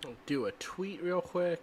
I'll do a tweet real quick.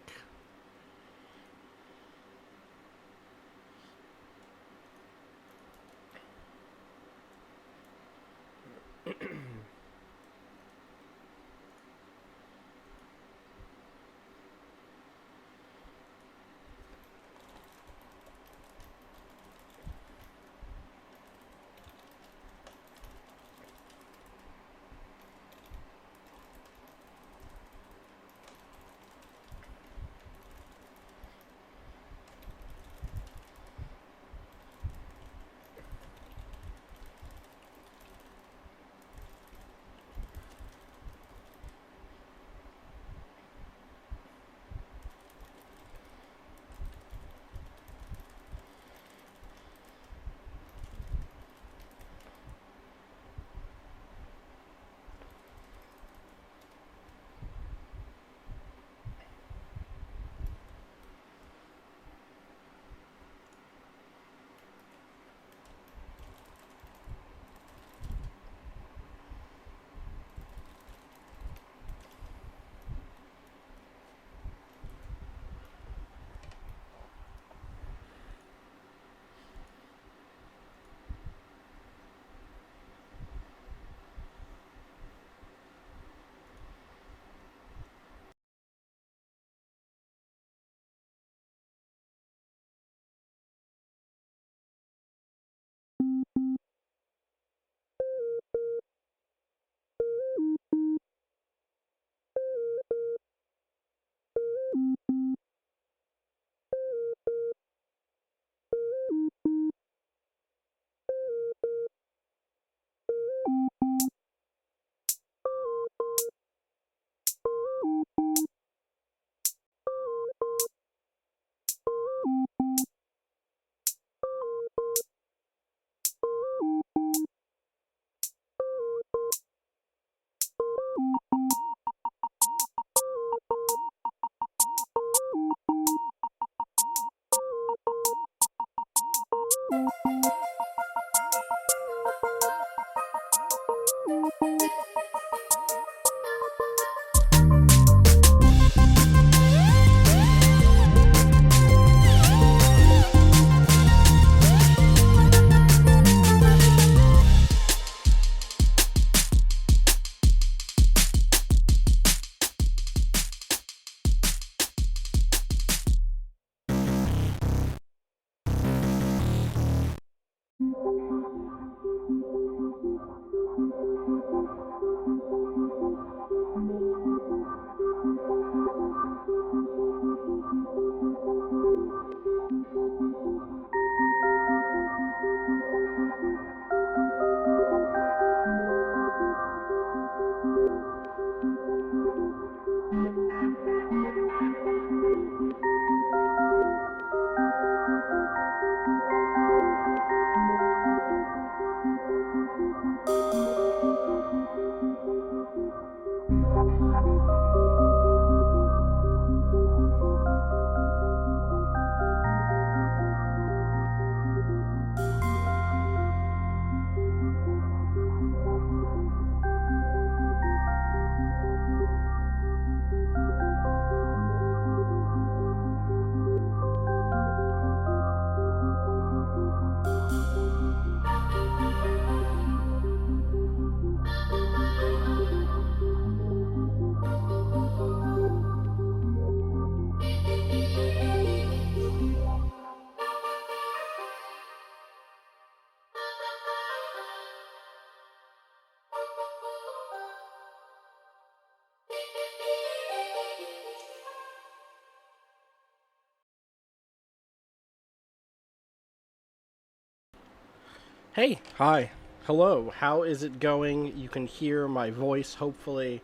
Hey, hi, hello, how is it going? You can hear my voice, hopefully,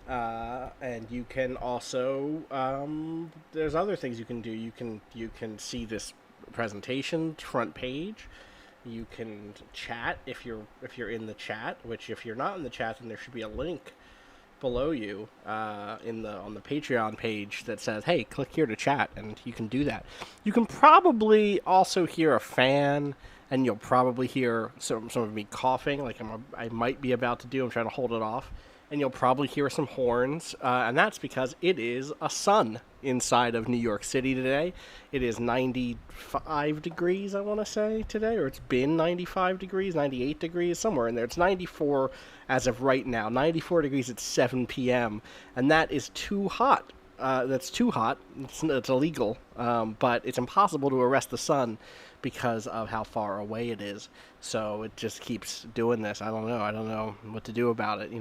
and you can also, there's other things you can do. You can see this presentation front page. You can chat if you're in the chat, which if you're not in the chat, then there should be a link below you in the on the Patreon page that says, "Hey, click here to chat," and you can do that. You can probably also hear a fan, and you'll probably hear some of me coughing, like I might be about to do. I'm trying to hold it off and you'll probably hear some horns, and that's because it is a sun inside of New York City today. It is 95 degrees, I want to say, today, or it's been 95 degrees, 98 degrees, somewhere in there. It's 94 as of right now, 94 degrees at 7 p.m., and that is too hot. That's too hot. It's illegal, but it's impossible to arrest the sun because of how far away it is. So it just keeps doing this. I don't know what to do about it.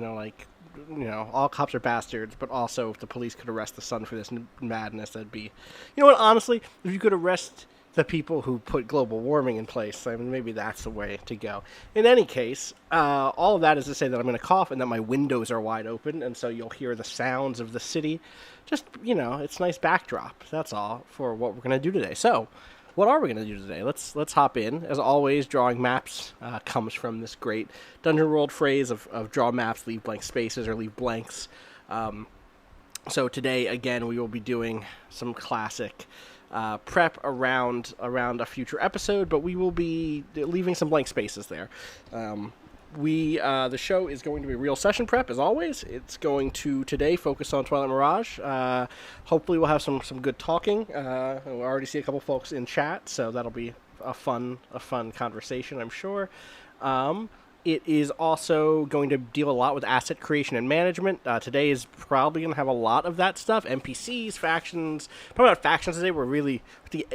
All cops are bastards, but also if the police could arrest the sun for this madness, that'd be... You know what, honestly, if you could arrest the people who put global warming in place, I mean, maybe that's the way to go. In any case, all of that is to say that I'm going to cough and that my windows are wide open, and so you'll hear the sounds of the city. Just, it's a nice backdrop, that's all, for what we're going to do today. So, what are we going to do today? Let's hop in. As always, drawing maps comes from this great Dungeon World phrase of draw maps, leave blank spaces, or leave blanks. So today, again, we will be doing some classic prep around a future episode, but we will be leaving some blank spaces there. The show is going to be real session prep, as always. It's going to, today, focus on Twilight Mirage. Hopefully we'll have some good talking. We already see a couple folks in chat, so that'll be a fun conversation, I'm sure. It is also going to deal a lot with asset creation and management. Today is probably going to have a lot of that stuff. NPCs, factions. Probably not factions today. We're really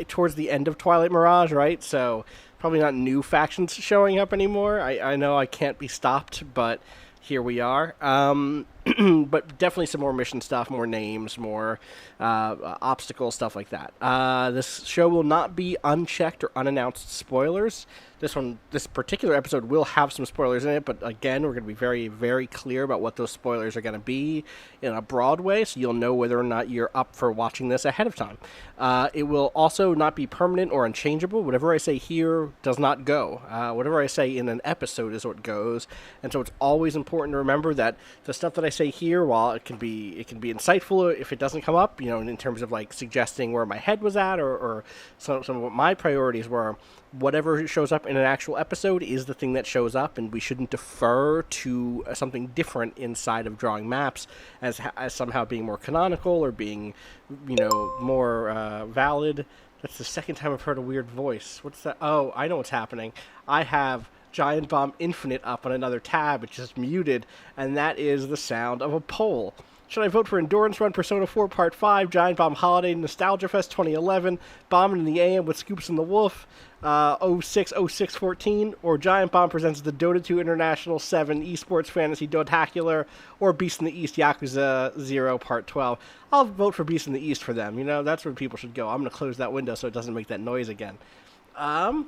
towards the end of Twilight Mirage, right? So probably not new factions showing up anymore. I know I can't be stopped, but here we are. But definitely some more mission stuff, more names, more obstacles, stuff like that. This show will not be unchecked or unannounced spoilers. This particular episode will have some spoilers in it, but again, we're going to be very, very clear about what those spoilers are going to be in a broad way, so you'll know whether or not you're up for watching this ahead of time. It will also not be permanent or unchangeable. Whatever I say here does not go. Whatever I say in an episode is what goes, and so it's always important to remember that the stuff that I say here, while it can be insightful if it doesn't come up, in terms of like suggesting where my head was at or some of what my priorities were, whatever shows up in an actual episode is the thing that shows up, and we shouldn't defer to something different inside of drawing maps as somehow being more canonical or being, more valid. That's the second time I've heard a weird voice. What's that? Oh, I know what's happening. I have Giant Bomb Infinite up on another tab. It's just muted, and that is the sound of a poll. Should I vote for Endurance Run Persona 4 Part 5, Giant Bomb Holiday Nostalgia Fest 2011, Bombing in the AM with Scoops and the Wolf, 060614, or Giant Bomb presents the Dota 2 International 7 Esports Fantasy Dotacular, or Beast in the East Yakuza 0 Part 12. I'll vote for Beast in the East for them. That's where people should go. I'm going to close that window so it doesn't make that noise again. Yeah,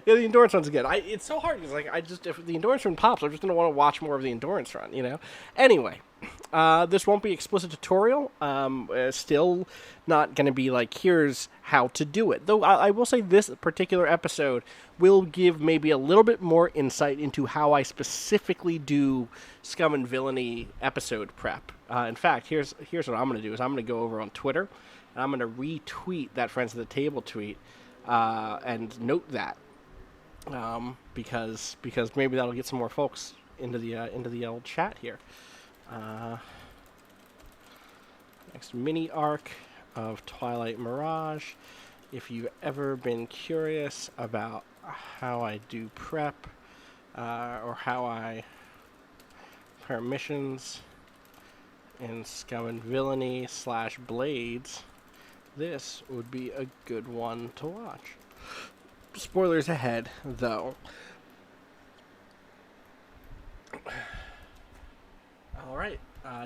the Endurance Run's good. It's so hard because if the Endurance Run pops, I'm just gonna want to watch more of the Endurance Run. Anyway, this won't be explicit tutorial. Still not gonna be like here's how to do it. Though I will say this particular episode will give maybe a little bit more insight into how I specifically do Scum and Villainy episode prep. In fact, here's what I'm gonna do: is I'm gonna go over on Twitter and I'm gonna retweet that Friends of the Table tweet. And note that, because maybe that'll get some more folks into the old chat here. Next mini arc of Twilight Mirage. If you've ever been curious about how I do prep, or how I prepare missions in Scum and Villainy / Blades, this would be a good one to watch. Spoilers ahead, though. All right,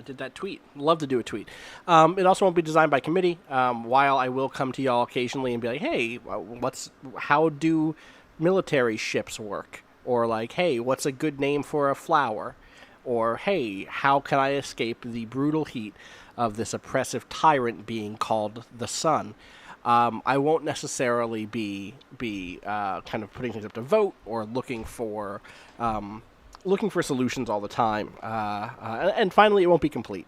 did that tweet. Love to do a tweet. It also won't be designed by committee. While I will come to y'all occasionally and be like, hey, how do military ships work? Or like, hey, what's a good name for a flower? Or, hey, how can I escape the brutal heat of this oppressive tyrant being called the sun? I won't necessarily be kind of putting things up to vote or looking for solutions all the time. And finally, it won't be complete.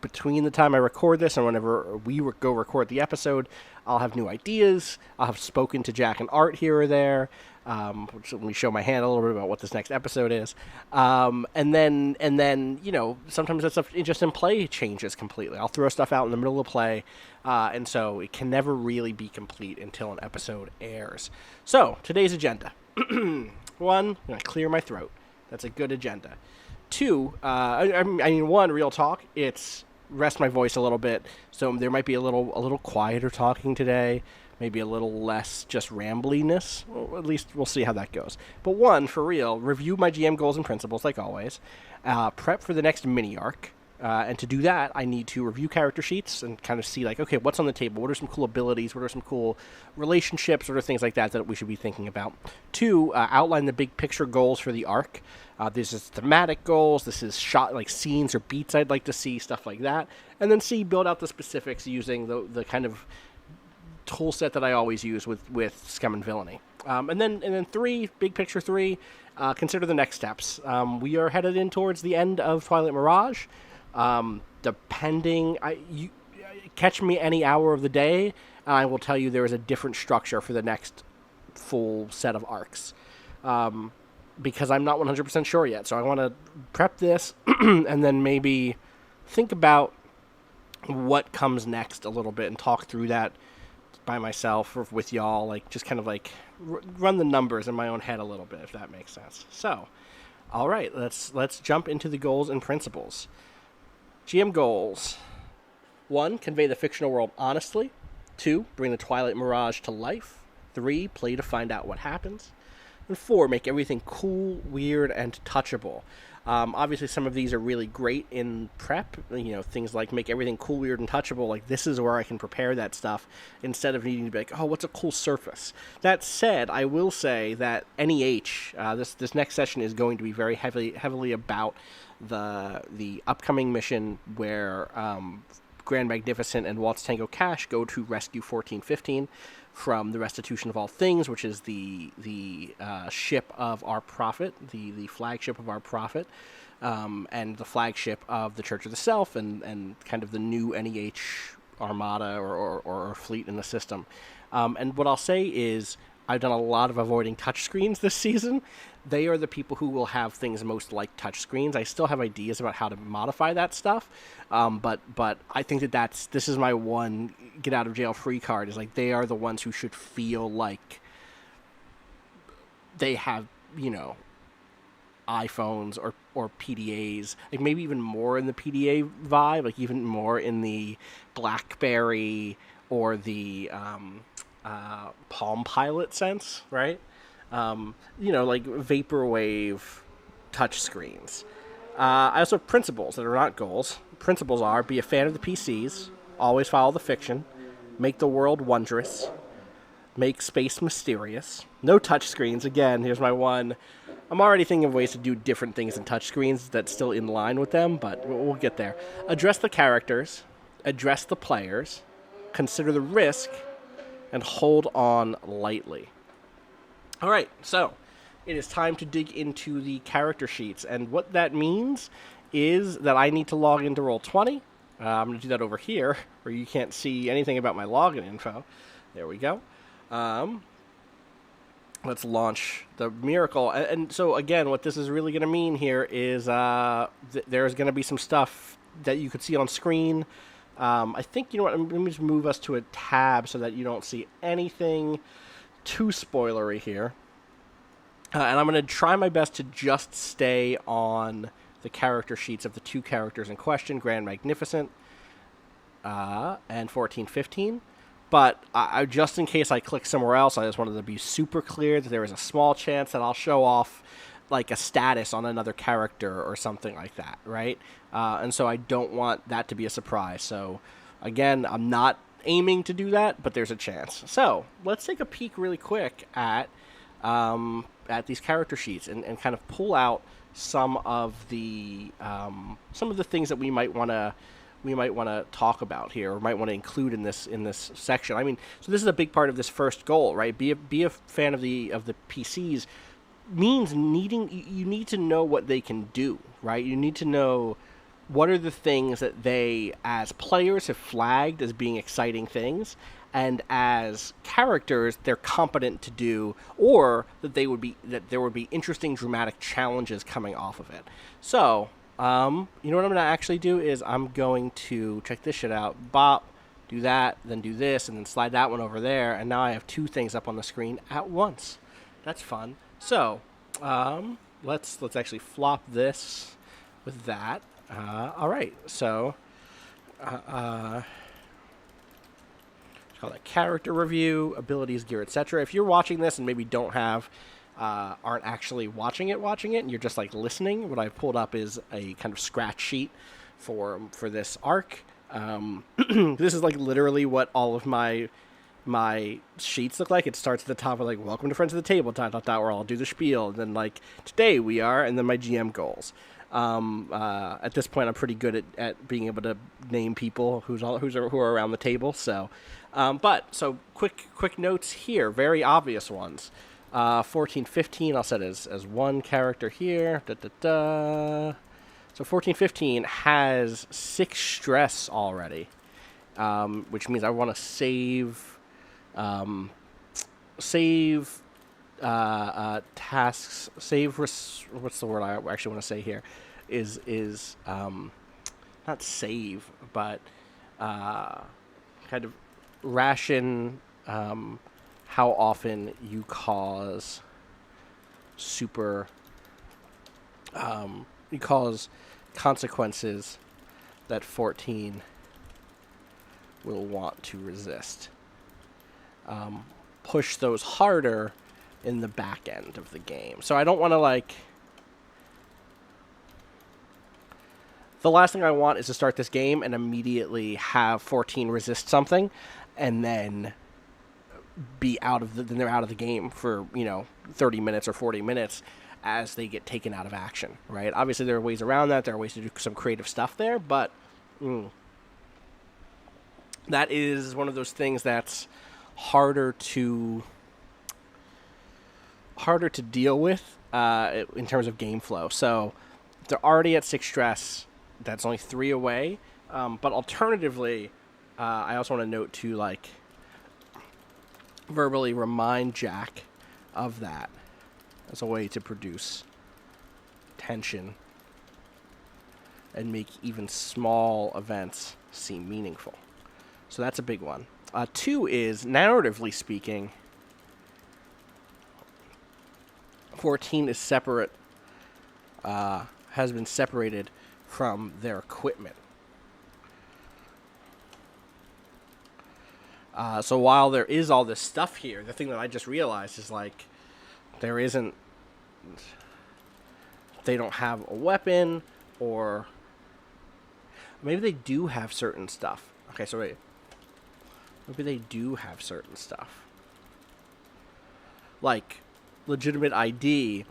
Between the time I record this and whenever we go record the episode, I'll have new ideas. I'll have spoken to Jack and Art here or there. Which let me show my hand a little bit about what this next episode is. And then, sometimes that stuff just in play changes completely. I'll throw stuff out in the middle of play, and so it can never really be complete until an episode airs. So, today's agenda. 1, I'm going to clear my throat. That's a good agenda. 2, 1, real talk, it's rest my voice a little bit, so there might be a little quieter talking today, maybe a little less just rambliness. Well, at least we'll see how that goes. But 1, for real, review my GM goals and principles like always, prep for the next mini arc, and to do that, I need to review character sheets and kind of see, like, okay, what's on the table? What are some cool abilities? What are some cool relationships? What are things like that we should be thinking about? 2, outline the big picture goals for the arc. This is thematic goals. This is shot, like, scenes or beats I'd like to see, stuff like that. And then C, build out the specifics using the kind of tool set that I always use with Scum and Villainy. And then 3, big picture 3, consider the next steps. We are headed in towards the end of Twilight Mirage. You catch me any hour of the day, and I will tell you there is a different structure for the next full set of arcs. Because I'm not 100% sure yet. So I want to prep this and then maybe think about what comes next a little bit and talk through that by myself or with y'all, like just kind of like run the numbers in my own head a little bit, if that makes sense. So, all right, let's jump into the goals and principles. GM goals. 1, convey the fictional world honestly. 2, bring the Twilight Mirage to life. 3, play to find out what happens. And 4, make everything cool, weird, and touchable. Obviously, some of these are really great in prep. Things like make everything cool, weird, and touchable. Like, this is where I can prepare that stuff instead of needing to be like, oh, what's a cool surface? That said, I will say that NEH, this next session is going to be very heavily about the upcoming mission where Grand Magnificent and Waltz Tango Cash go to rescue 1415 from the Restitution of All Things, which is the ship of our prophet, the flagship of our prophet, and the flagship of the Church of the Self, and kind of the new NEH armada or fleet in the system. And what I'll say is, I've done a lot of avoiding touchscreens this season. They are the people who will have things most like touchscreens. I still have ideas about how to modify that stuff, but I think this is my one get out of jail free card. Is like they are the ones who should feel like they have iPhones or PDAs, like maybe even more in the PDA vibe, like even more in the BlackBerry or the Palm Pilot sense, right? Like vaporwave touchscreens. I also have principles that are not goals. Principles are: be a fan of the PCs, always follow the fiction, make the world wondrous, make space mysterious. No touchscreens. Again, here's my one. I'm already thinking of ways to do different things than touchscreens that's still in line with them, but we'll get there. Address the characters, address the players, consider the risk, and hold on lightly. All right, so it is time to dig into the character sheets, and what that means is that I need to log into Roll20. I'm going to do that over here, where you can't see anything about my login info. There we go. Let's launch the miracle. And so, again, what this is really going to mean here is there's going to be some stuff that you could see on screen. I think, let me just move us to a tab so that you don't see anything too spoilery here. And I'm going to try my best to just stay on the character sheets of the 2 characters in question, Grand Magnificent and 1415. But just in case I click somewhere else, I just wanted to be super clear that there is a small chance that I'll show off like a status on another character or something like that, right? And so I don't want that to be a surprise. So, again, I'm not aiming to do that, but there's a chance. So, let's take a peek really quick at these character sheets and kind of pull out some of the things that we might want to talk about here, or might want to include in this section. I mean, so this is a big part of this first goal, right? Be a fan of the PCs means you need to know what they can do, right? You need to know what are the things that they, as players, have flagged as being exciting things, and as characters they're competent to do, or that there would be interesting dramatic challenges coming off of it. So you know what I'm going to actually do is I'm going to check this shit out. Bop, do that, then do this, and then slide that one over there, and now I have two things up on the screen at once. That's fun. So let's actually flop this with that. All right, so call that character review, abilities, gear, etc. If you're watching this and maybe don't have, aren't actually watching it, and you're just like listening, what I've pulled up is a kind of scratch sheet for this arc. This is like literally what all of my sheets look like. It starts at the top with like, welcome to Friends of the Table, where I'll do the spiel, and then like, today we are, and then my GM goals. At this point, I'm pretty good at being able to name people who are around the table. So, so quick notes here, very obvious ones. 14, 15, I'll set as one character here. So 14, 15 has 6 stress already, which means I want to save tasks, what's the word I actually want to say here, is not save, but kind of ration how often you cause you cause consequences that 14 will want to resist. Push those harder in the back end of the game. So I don't want to like... The last thing I want is to start this game and immediately have 14 resist something, and then be then they're out of the game for 30 minutes or 40 minutes as they get taken out of action, right? Obviously there are ways around that. There are ways to do some creative stuff there, but that is one of those things that's harder to deal with in terms of game flow. So they're already at 6 stress. That's only 3 away. But alternatively, I also want to note to like verbally remind Jack of that as a way to produce tension and make even small events seem meaningful. So that's a big one. 2 is, narratively speaking, 14 is separate, has been separated from their equipment. So while there is all this stuff here, the thing that I just realized is like, they don't have a weapon, or maybe they do have certain stuff. Okay, so wait. Maybe they do have certain stuff. Like, legitimate ID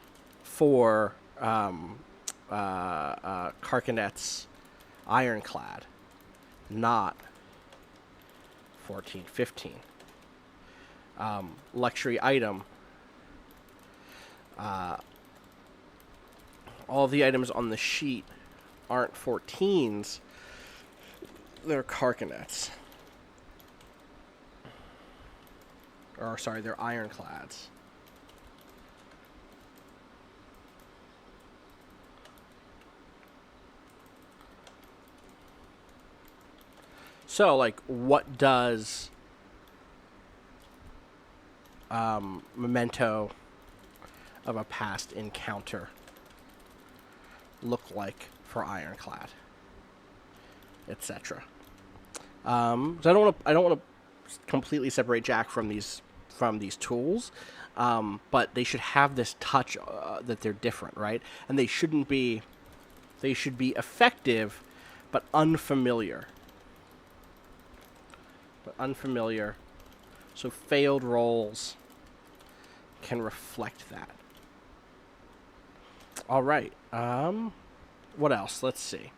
for Karkanet's Ironclad, not 14, 15. Luxury item. All the items on the sheet aren't 14s. They're Karkanets. Or, sorry, they're Ironclads. So, like, what does memento of a past encounter look like for Ironclad, etc. So I don't want to completely separate Jack from these tools, but they should have this touch that they're different, right? And they should be effective, but unfamiliar. So failed rolls can reflect that. All right. What else? Let's see.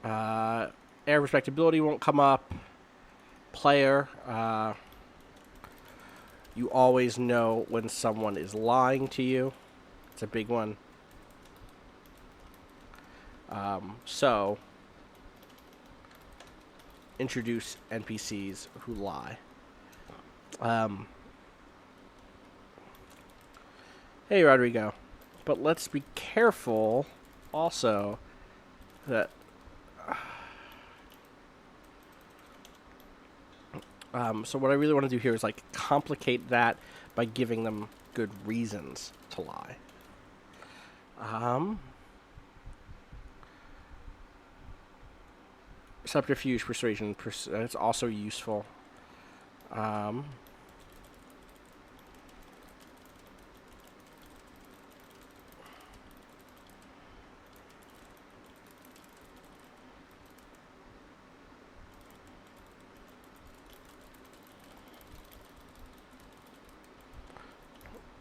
Air respectability won't come up. Player. You always know when someone is lying to you. It's a big one. So introduce NPCs who lie. Hey, Rodrigo. But let's be careful also that so what I really want to do here is like complicate that by giving them good reasons to lie. Subterfuge, persuasion, it's also useful.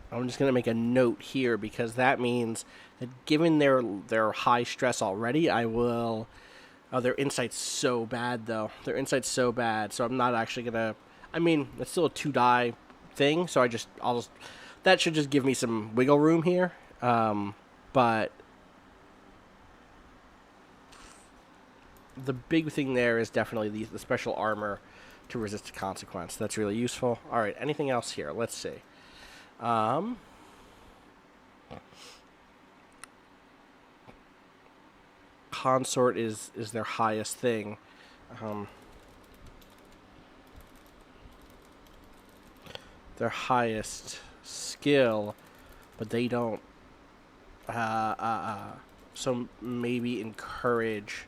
I'm just going to make a note here because that means that given their high stress already, I will... Oh, their insight's so bad, though. Their insight's so bad, so I'm not actually going to... I mean, it's still a 2-die thing, so I'll just... That should just give me some wiggle room here. But the big thing there is definitely the special armor to resist consequence. That's really useful. All right, anything else here? Let's see. Consort is their highest thing. Their highest skill, but they don't. So maybe encourage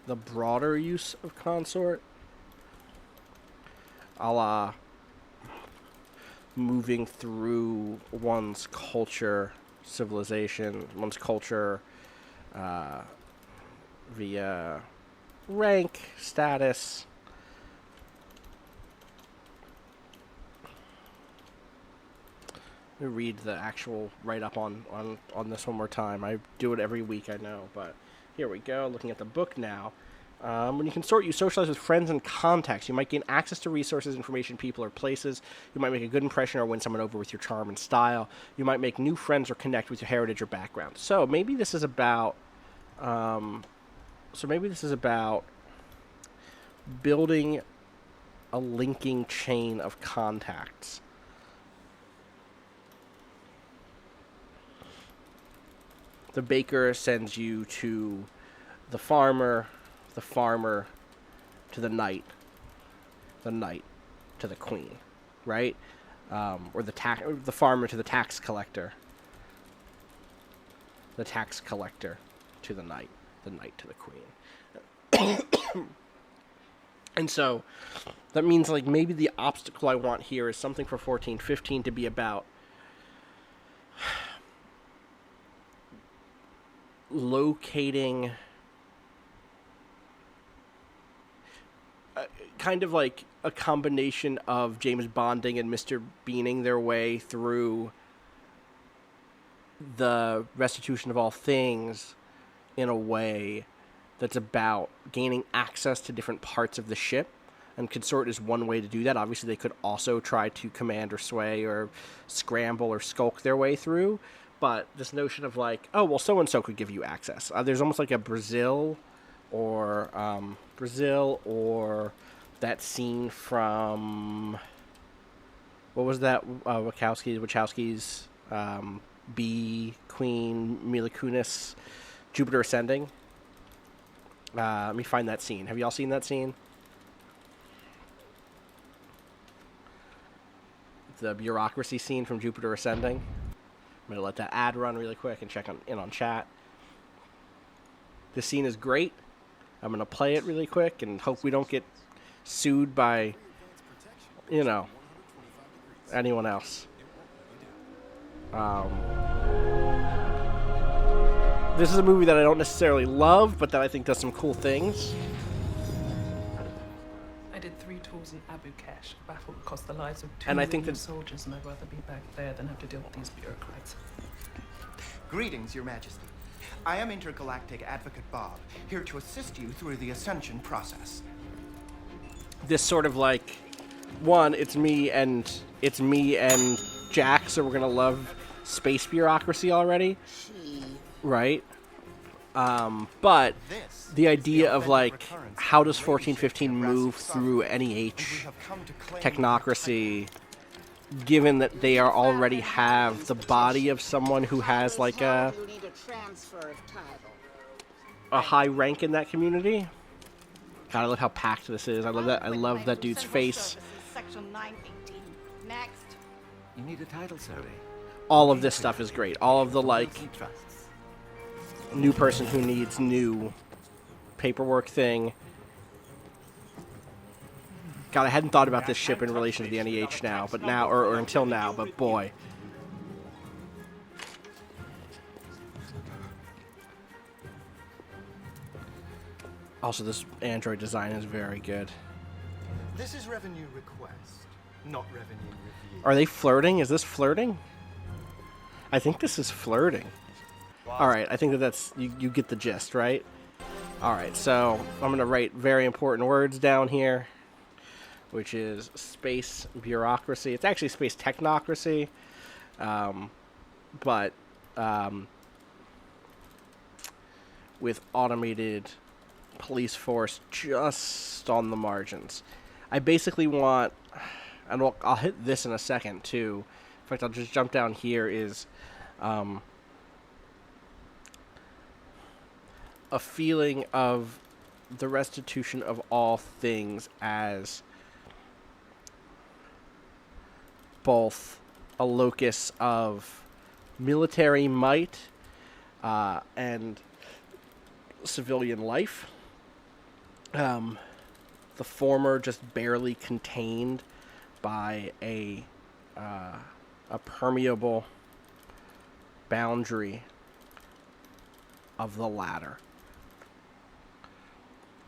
the broader use of consort. A la moving through one's culture, civilization, one's culture via rank, status. Let me read the actual write-up on this one more time. I do it every week, I know, but here we go. Looking at the book now. When you consort, you socialize with friends and contacts. You might gain access to resources, information, people, or places. You might make a good impression or win someone over with your charm and style. You might make new friends or connect with your heritage or background. So maybe this is about... building a linking chain of contacts. The baker sends you to the farmer to the knight to the queen, right? Or the farmer to the tax collector to the knight to the queen. And so that means like maybe the obstacle I want here is something for 14-15 to be about locating kind of like a combination of James Bonding and Mr. Beaning their way through the Restitution of All Things in a way that's about gaining access to different parts of the ship. And consort is one way to do that. Obviously, they could also try to command or sway or scramble or skulk their way through. But this notion of like, oh, well, so-and-so could give you access. There's almost like a Brazil or that scene from, what was that, Wachowski's Bee Queen Mila Kunis, Jupiter Ascending. Let me find that scene. Have y'all seen that scene? The bureaucracy scene from Jupiter Ascending. I'm going to let that ad run really quick and check on chat. This scene is great. I'm going to play it really quick and hope we don't get sued by, anyone else. This is a movie that I don't necessarily love, but that I think does some cool things. I did 3 tours in Abu Kesh, a battle that cost the lives of 2 and I think that soldiers, and I'd rather be back there than have to deal with these bureaucrats. Greetings, Your Majesty. I am Intergalactic Advocate Bob, here to assist you through the Ascension process. This sort of like, one, it's me and Jack, so we're gonna love space bureaucracy already, right? But This the is idea of, authentic like, recurrence how of does the 1415 Racial move suffering, through and we NEH have come to claim technocracy, given that they are already have the body of someone who has, like, a high rank in that community? God, I love how packed this is. I love that. I love that dude's face. Section 918. Next. You need a title survey. All of this stuff is great. All of the, like, Wilson Trusts. new person who needs new paperwork thing. God, I hadn't thought about this ship in relation to the NEH now, but now, or until now, but boy. Also, this android design is very good. This is revenue request, not revenue review. Are they flirting? Is this flirting? I think this is flirting. Alright, I think that's... You get the gist, right? Alright, so I'm going to write very important words down here, which is space bureaucracy. It's actually space technocracy, but with automated police force just on the margins. I basically want, and I'll hit this in a second too. In fact, I'll just jump down here, is a feeling of the restitution of all things as both a locus of military might and civilian life. The former just barely contained by a permeable boundary of the latter.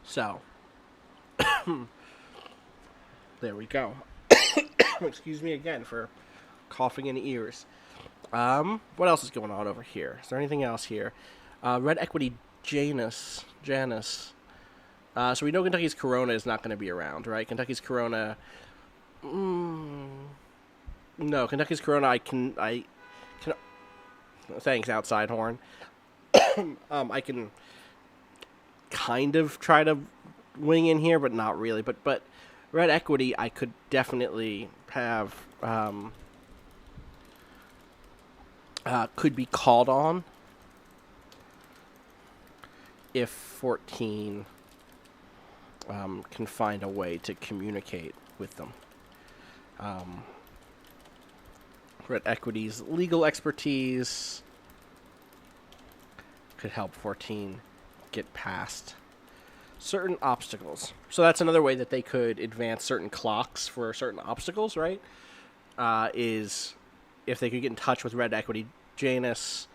So, there we go. Excuse me again for coughing in ears. What else is going on over here? Is there anything else here? Red Equity Janus. So we know Kentucky's Corona is not going to be around, right? Kentucky's Corona... no, Kentucky's Corona I can... Thanks, Outside Horn. I can kind of try to wing in here, but not really. But Red Equity I could definitely have... could be called on if 14 can find a way to communicate with them. Red Equity's legal expertise could help 14 get past certain obstacles. So that's another way that they could advance certain clocks for certain obstacles, right? Is if they could get in touch with Red Equity Janus,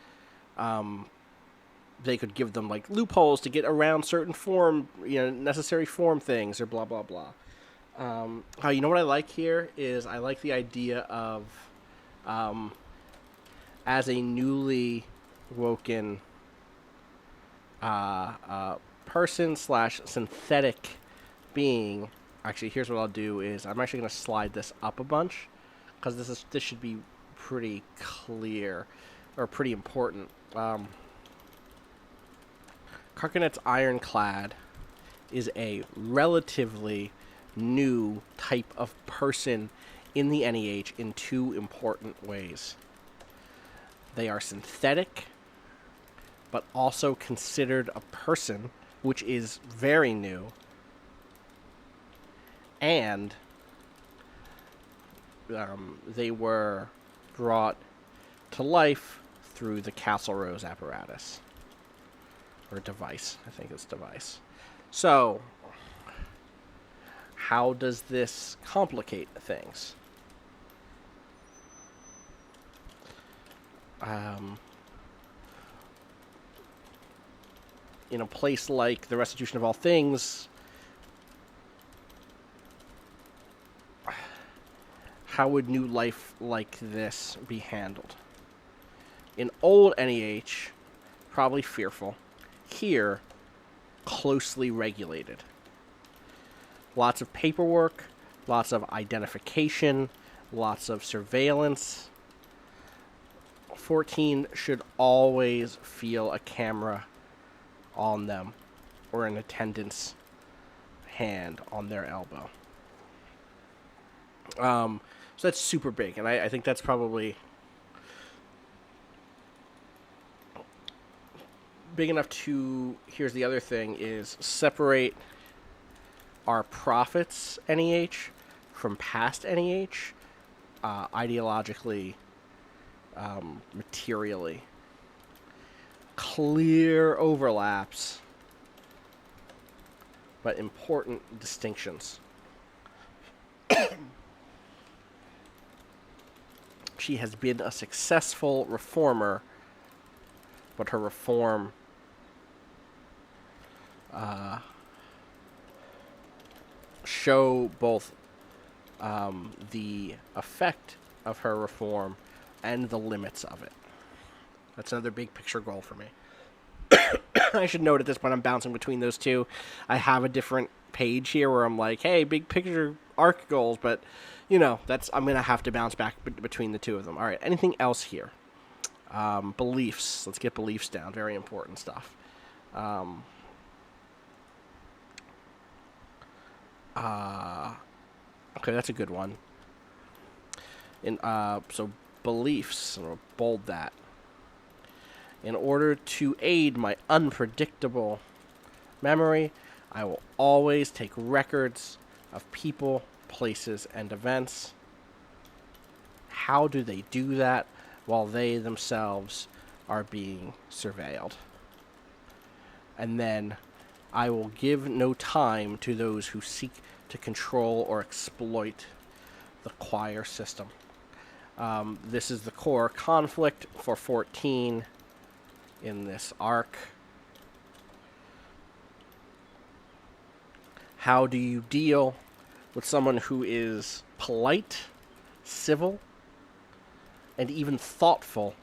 they could give them like loopholes to get around certain necessary form things or blah blah blah. You know what I like here is I like the idea of as a newly woken person / synthetic being. Actually, here's what I'll do is I'm actually going to slide this up a bunch because this should be pretty clear or pretty important. Carcanet's Ironclad is a relatively new type of person in the NEH in two important ways. They are synthetic, but also considered a person, which is very new. And they were brought to life through the Castle Rose apparatus. Or device. I think it's device. So, how does this complicate things? In a place like the Restitution of All Things, how would new life like this be handled? In old NEH, probably fearful. Here, closely regulated. Lots of paperwork, lots of identification, lots of surveillance. 14 should always feel a camera on them or an attendant's hand on their elbow. So that's super big, and I think that's probably big enough to, here's the other thing, is separate our profits NEH from past NEH, ideologically, materially. Clear overlaps, but important distinctions. She has been a successful reformer, but her reform show both the effect of her reform and the limits of it. That's another big picture goal for me. I should note at this point I'm bouncing between those two. I have a different page here where I'm like, hey, big picture arc goals, but you know, I'm gonna have to bounce back between the two of them. All right, anything else here? Beliefs. Let's get beliefs down. Very important stuff. Okay, that's a good one. So beliefs. I'm gonna bold that. In order to aid my unpredictable memory, I will always take records of people, places, and events. How do they do that while they themselves are being surveilled? And then I will give no time to those who seek to control or exploit the choir system. This is the core conflict for 14 in this arc. How do you deal with someone who is polite, civil, and even thoughtful,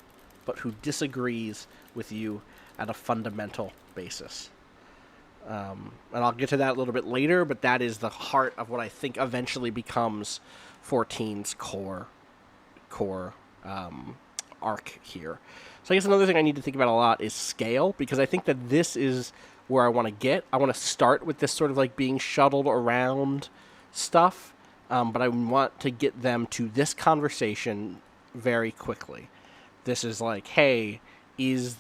but who disagrees with you at a fundamental basis? And I'll get to that a little bit later, but that is the heart of what I think eventually becomes 14's core arc here. So I guess another thing I need to think about a lot is scale, because I think that this is where I want to get. I want to start with this sort of like being shuttled around stuff, but I want to get them to this conversation very quickly. This is like, hey, is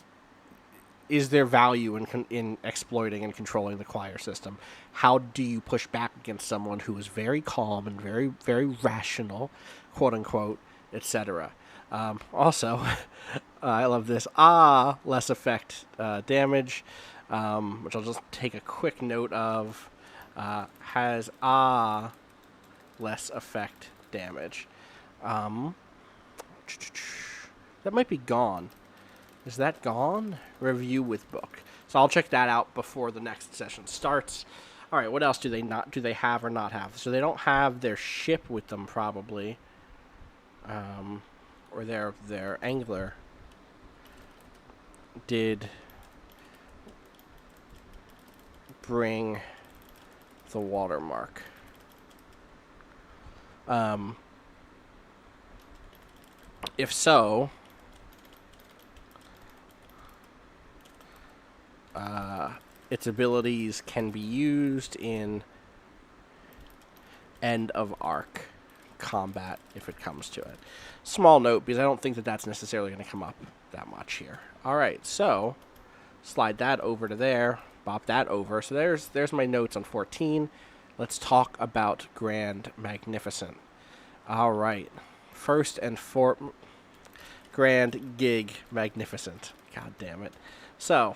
there value in exploiting and controlling the choir system? How do you push back against someone who is very calm and very, very rational, quote unquote, etc.? Also, I love this. Less effect damage, which I'll just take a quick note of. Has less effect damage. That might be gone. Is that gone? Review with book. So I'll check that out before the next session starts. All right, what else do they have or not have? So they don't have their ship with them probably. Or their angler did bring the watermark. If so, its abilities can be used in end of arc combat if it comes to it. Small note, because I don't think that that's necessarily going to come up that much here. All right, so slide that over to there, bop that over. So there's my notes on 14. Let's talk about Grand Magnificent. All right, first and Grand Gig Magnificent. God damn it. So,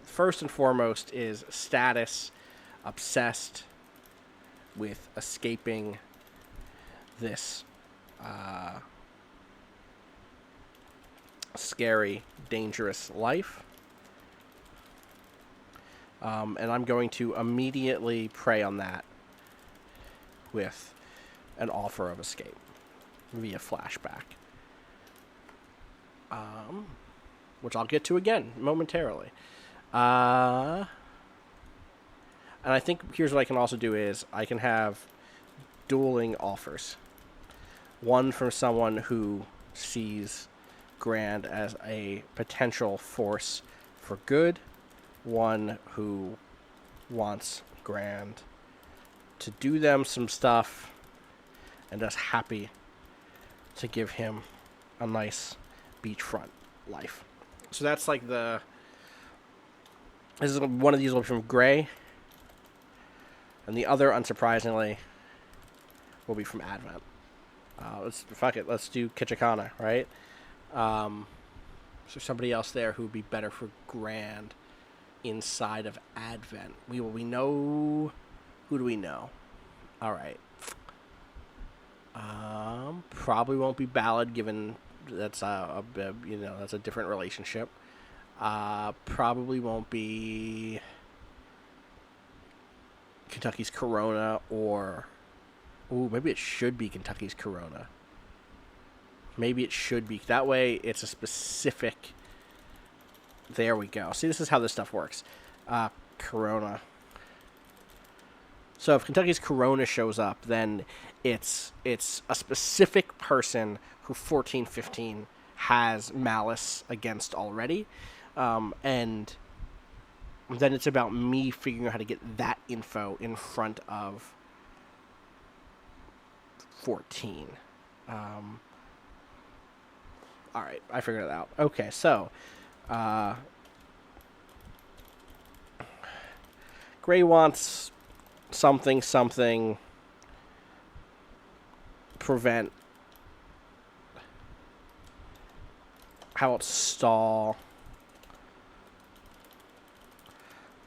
first and foremost is status obsessed with escaping this scary, dangerous life. And I'm going to immediately prey on that with an offer of escape via flashback. Which I'll get to again momentarily. And I think here's what I can also do is I can have dueling offers. One from someone who sees Grand as a potential force for good, one who wants Grand to do them some stuff and is happy to give him a nice beachfront life. So that's like this is one of these will be from Gray, and the other, unsurprisingly, will be from Advent. Let's do Kitchakana, right? So somebody else there who would be better for Grand inside of Advent. We know. Who do we know? All right. Probably won't be Ballad, given that's that's a different relationship. Probably won't be Kentucky's Corona, or maybe it should be Kentucky's Corona. Maybe it should be. That way it's a specific... There we go. See, this is how this stuff works. Corona. So if Kentucky's Corona shows up, then it's a specific person who 1415 has malice against already. And then it's about me figuring out how to get that info in front of 14. All right, I figured it out. Okay, so Gray wants something prevent. How about stall?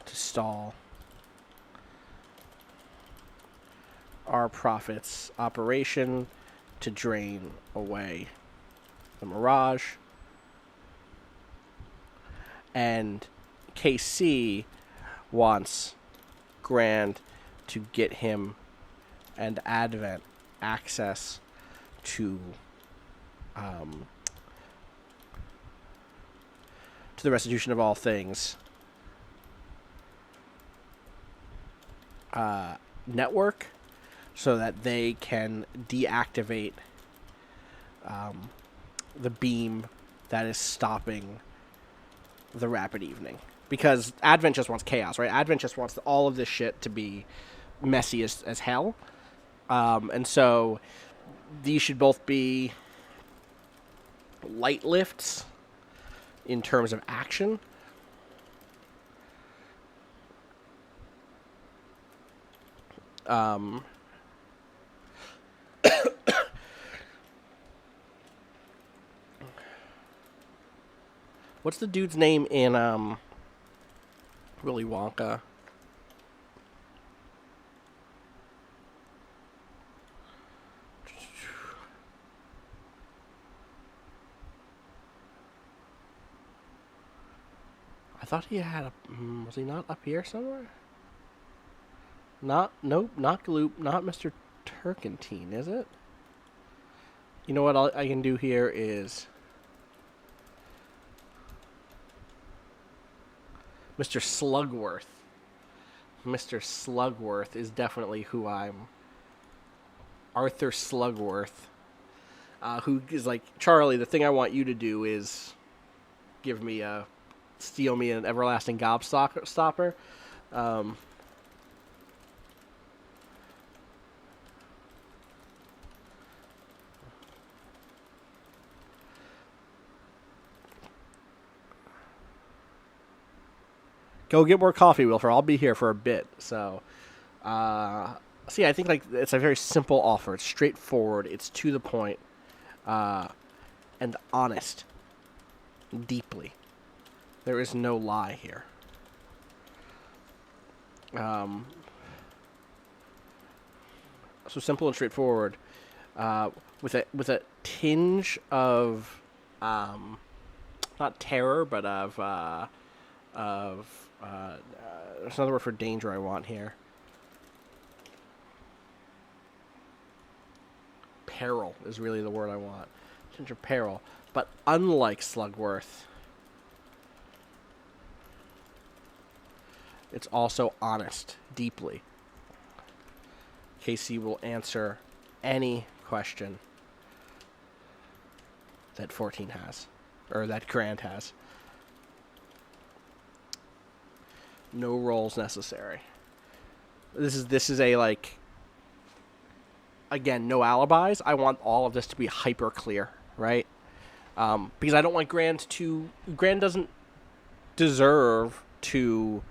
To stall our Prophet's operation to drain away the Mirage. And KC wants Grand to get him and Advent access to the Restitution of All Things network, so that they can deactivate the beam that is stopping the Rapid Evening. Because Advent just wants chaos, right? Advent just wants all of this shit to be messy as hell. And so these should both be light lifts in terms of action. What's the dude's name in Willy Wonka? I thought he had a... was he not up here somewhere? Nope, not Gloop, not Mr. Turkentine, is it? You know what I can do here is... Mr. Slugworth. Mr. Slugworth is definitely who I'm... Arthur Slugworth. Who is like, Charlie, the thing I want you to do is give me a... steal me an everlasting gobstopper. Go get more coffee, Wilfer. I'll be here for a bit. So, see, I think like it's a very simple offer. It's straightforward. It's to the point, and honest, deeply. There is no lie here. So simple and straightforward, with a tinge of not terror, but of there's another word for danger I want here. Peril is really the word I want. Tinge of peril, but unlike Slugworth, it's also honest, deeply. KC will answer any question that 14 has, or that Grant has. No rolls necessary. This is a, like, again, no alibis. I want all of this to be hyper clear, right? Because I don't want Grand doesn't deserve to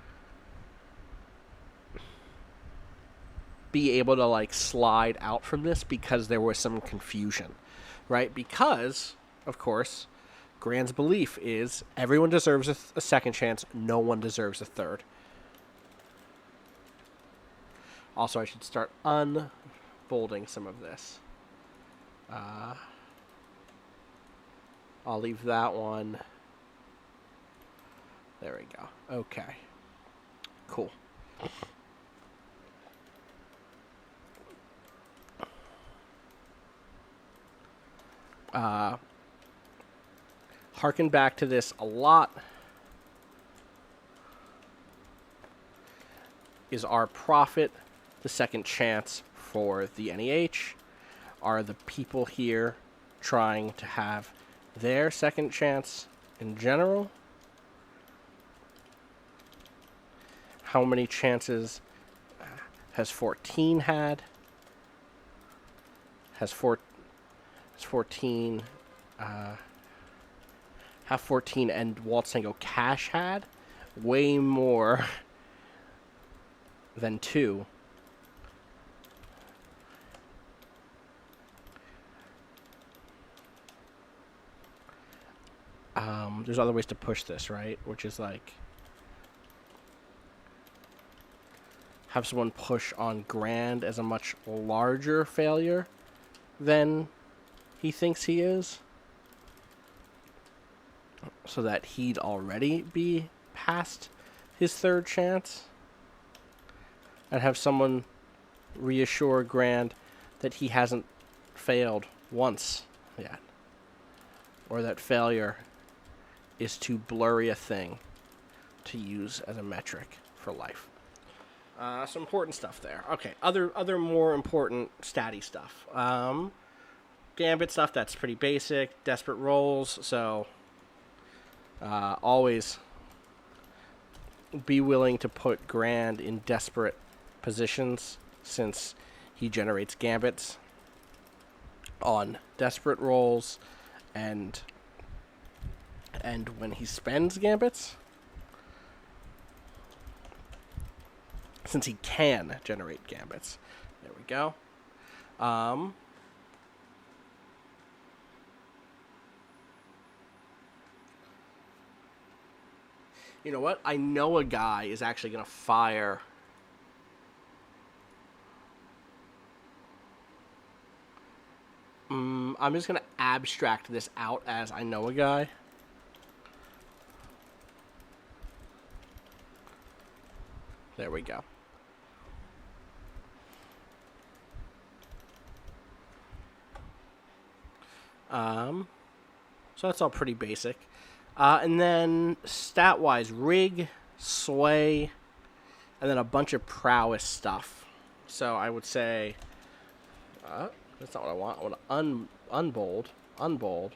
be able to, like, slide out from this because there was some confusion, right? Because, of course, Grand's belief is everyone deserves a second chance, no one deserves a third. Also, I should start unfolding some of this. I'll leave that one. There we go. Okay. Cool. Harken back to this a lot. Is our profit the second chance for the NEH? Are the people here trying to have their second chance in general? How many chances has 14 had? Has 14 have 14 and Waltz Tango Cash had? Way more than 2. There's other ways to push this, right? Which is like have someone push on Grand as a much larger failure than he thinks he is, so that he'd already be past his third chance, and have someone reassure Grand that he hasn't failed once yet, or that failure is too blurry a thing to use as a metric for life. Some important stuff there. Okay, other more important statty stuff. Gambit stuff, that's pretty basic. Desperate rolls, so always be willing to put Grand in desperate positions, since he generates gambits on desperate rolls, and when he spends gambits, since he can generate gambits. There we go. You know what? I know a guy is actually going to fire. I'm just going to abstract this out as I know a guy. There we go. So that's all pretty basic. And then stat-wise, rig, sway, and then a bunch of prowess stuff. So I would say, that's not what I want. I want to unbold.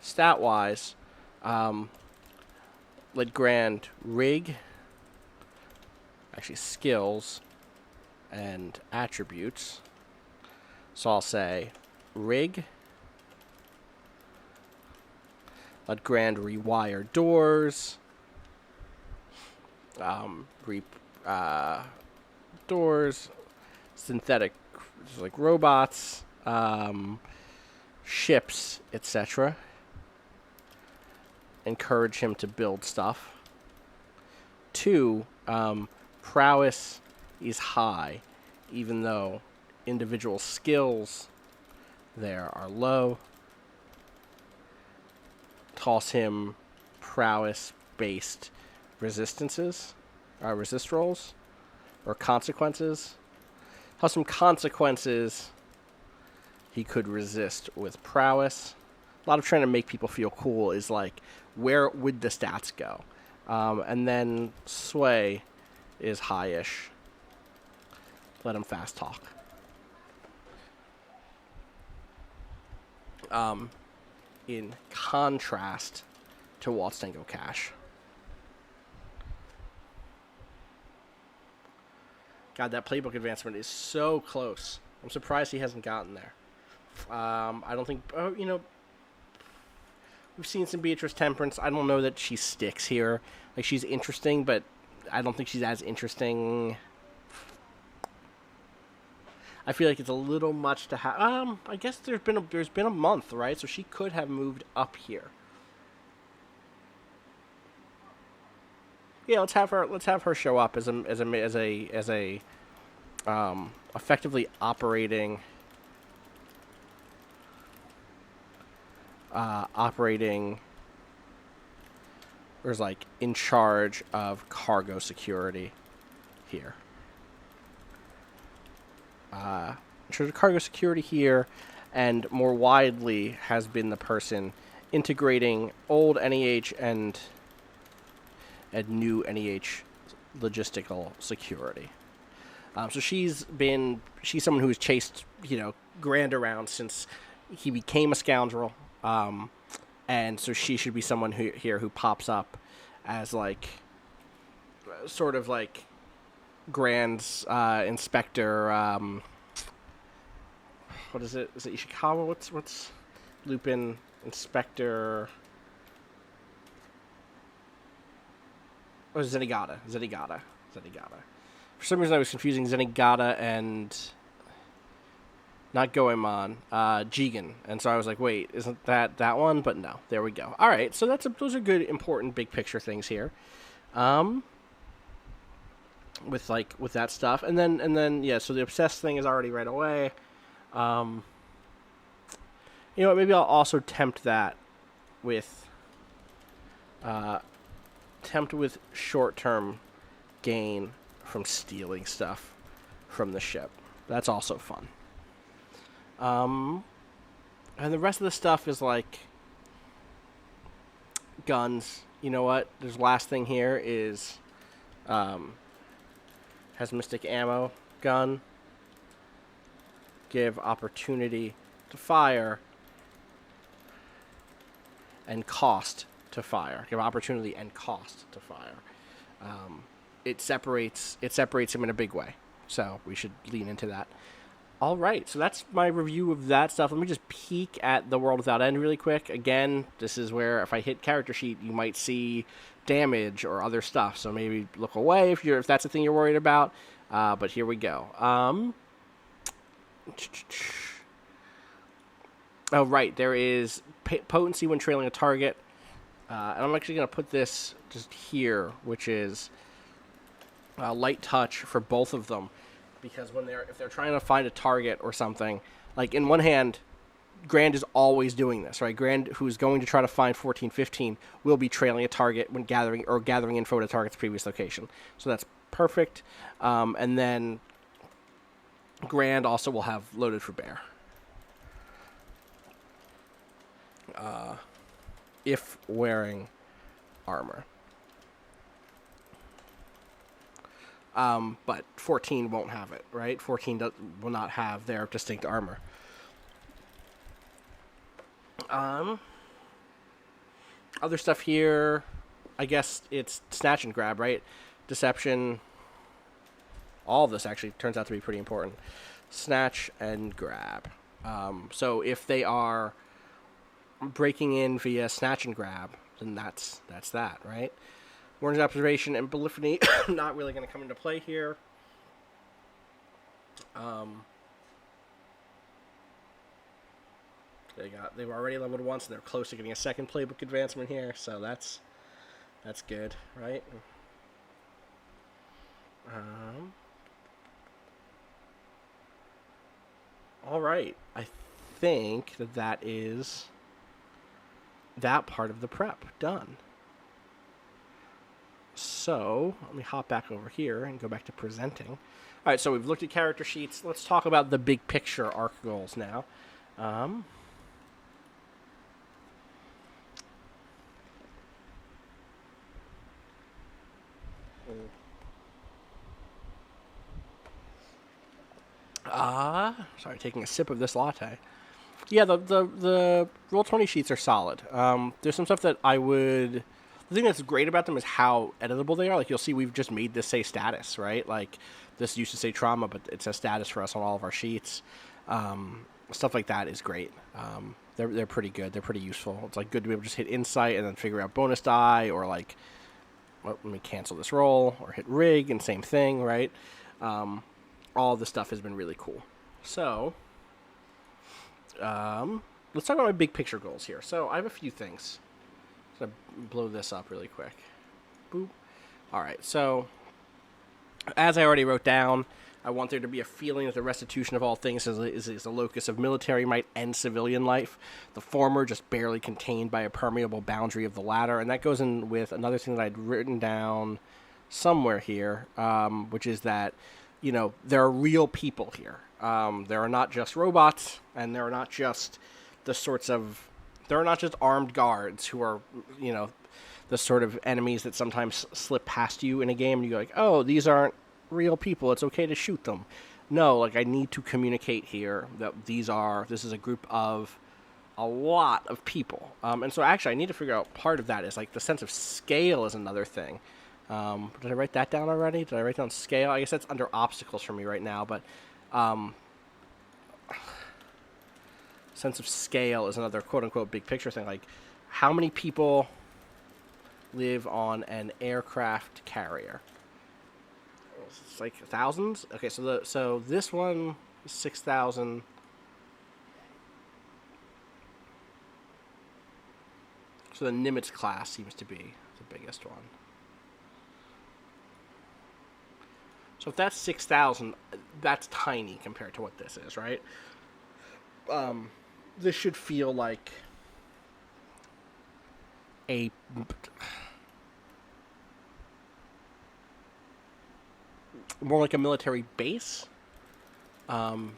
Stat-wise, let Grand rig, actually skills and attributes. So I'll say rig. Let Grand rewire doors. Doors, synthetic, like robots, ships, etc. Encourage him to build stuff. 2, prowess is high, even though individual skills there are low. Toss him prowess-based resist rolls, or consequences. Have some consequences he could resist with prowess. A lot of trying to make people feel cool is like, where would the stats go? And then sway is high-ish. Let him fast talk. In contrast to Waltz Tango Cash. God, that playbook advancement is so close. I'm surprised he hasn't gotten there. I don't think... Oh, you know... We've seen some Beatrice Temperance. I don't know that she sticks here. Like, she's interesting, but I don't think she's as interesting. I feel like it's a little much to have... I guess there's been a month, right? So she could have moved up here. Yeah, let's have her show up as a effectively operating or is like in charge of cargo security here. In charge of cargo security here, and more widely has been the person integrating old NEH and new NEH logistical security. So she's someone who's chased, Grand around since he became a scoundrel. And so she should be someone who pops up as sort of like Grand's inspector. What is it? Is it Ishikawa? What's Lupin inspector? Oh, Zenigata. For some reason, I was confusing Zenigata and not Goemon, Jigen, and so I was like, "Wait, isn't that one?" But no, there we go. All right, so those are good, important, big picture things here, with that stuff, and then yeah. So the obsessed thing is already right away. Maybe I'll also tempt that with short-term gain from stealing stuff from the ship. That's also fun. And the rest of the stuff is like guns. You know what? There's last thing here is has mystic ammo gun. Give opportunity to fire and cost to fire. Give opportunity and cost to fire. It separates him in a big way. So we should lean into that. All right, so that's my review of that stuff. Let me just peek at The World Without End really quick. Again, this is where if I hit character sheet, you might see damage or other stuff. So maybe look away if that's the thing you're worried about. But here we go. Oh, right, there is potency when trailing a target. And I'm actually going to put this just here, which is light touch for both of them. Because if they're trying to find a target or something, like in one hand, Grand is always doing this, right? Grand, who's going to try to find 1415, will be trailing a target when gathering info at a target's previous location. So that's perfect. And then Grand also will have loaded for bear. If wearing armor. But 14 won't have it, right? 14 will not have their distinct armor. Other stuff here, I guess it's snatch and grab, right? Deception. All of this actually turns out to be pretty important. Snatch and grab. So if they are breaking in via snatch and grab, then that's that, right? Warren's observation and polyphony not really going to come into play here. They were already leveled once, and they're close to getting a second playbook advancement here, so that's good, right? All right, I think that is that part of the prep done. So, let me hop back over here and go back to presenting. All right, so we've looked at character sheets. Let's talk about the big picture arc goals now. Sorry, taking a sip of this latte. Yeah, the Roll20 sheets are solid. There's some stuff that I would The thing that's great about them is how editable they are. Like, you'll see we've just made this say status, right? Like, this used to say trauma, but it says status for us on all of our sheets. Stuff like that is great. They're pretty good. They're pretty useful. It's, like, good to be able to just hit insight and then figure out bonus die, or, like, well, let me cancel this roll, or hit rig, and same thing, right? All this stuff has been really cool. So, let's talk about my big picture goals here. So, I have a few things. I'm going to blow this up really quick. Boop. All right, so as I already wrote down, I want there to be a feeling that the restitution of all things is a locus of military might and civilian life, the former just barely contained by a permeable boundary of the latter. And that goes in with another thing that I'd written down somewhere here, which is that, you know, there are real people here. There are not just robots, and there are not just there are not just armed guards who are, you know, the sort of enemies that sometimes slip past you in a game, and you go like, oh, these aren't real people, it's okay to shoot them. No, like, I need to communicate here that this is a group of a lot of people. And so actually I need to figure out part of that is, like, the sense of scale is another thing. Did I write that down already? Did I write down scale? I guess that's under obstacles for me right now, but sense of scale is another quote-unquote big picture thing. Like, how many people live on an aircraft carrier? It's like thousands. Okay, so this one is 6,000. So the Nimitz class seems to be the biggest one. So if that's 6,000, that's tiny compared to what this is, right? This should feel like a more like a military base. What's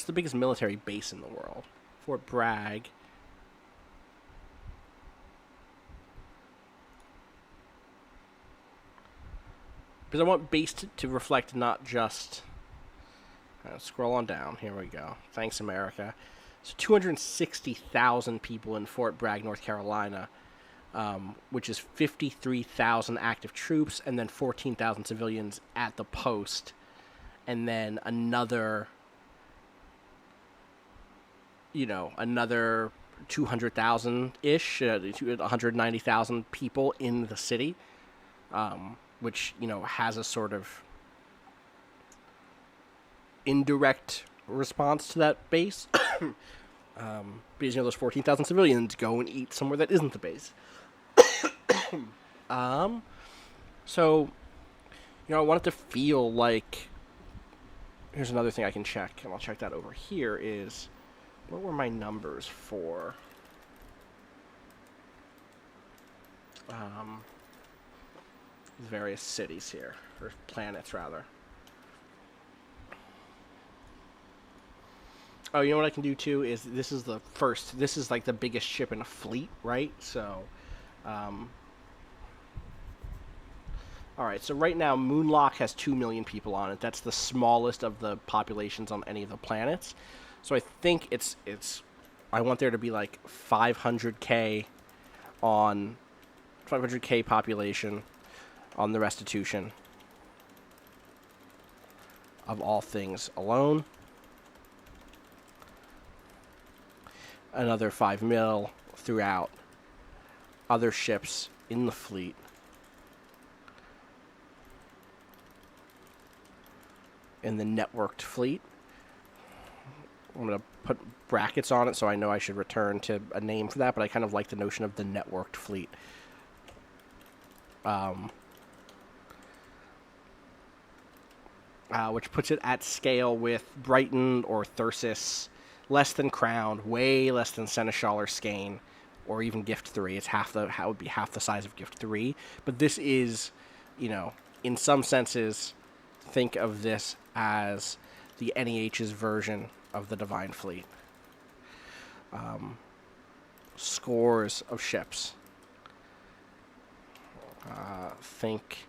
the biggest military base in the world? Fort Bragg. Because I want base to reflect not just... scroll on down. Here we go. Thanks, America. So 260,000 people in Fort Bragg, North Carolina, which is 53,000 active troops, and then 14,000 civilians at the post, and then another 200,000-ish, 190,000 people in the city, which, has a sort of indirect response to that base. Because, those 14,000 civilians go and eat somewhere that isn't the base. So, I want it to feel like... Here's another thing I can check, and I'll check that over here, is... What were my numbers for... various cities here, or planets, rather. Oh, you know what I can do, too, is this is like the biggest ship in a fleet, right? So, alright, so right now, Moonlock has 2 million people on it. That's the smallest of the populations on any of the planets. So I think I want there to be, like, 500k population on the Restitution of All Things alone. Another 5 mil throughout other ships in the fleet. In the networked fleet. I'm going to put brackets on it so I know I should return to a name for that, but I kind of like the notion of the networked fleet. Which puts it at scale with Brighton or Thyrsis, less than Crown, way less than Seneschal or Skane, or even Gift 3. It would be half the size of Gift 3. But this is, in some senses, think of this as the NEH's version of the Divine Fleet. Scores of ships. Think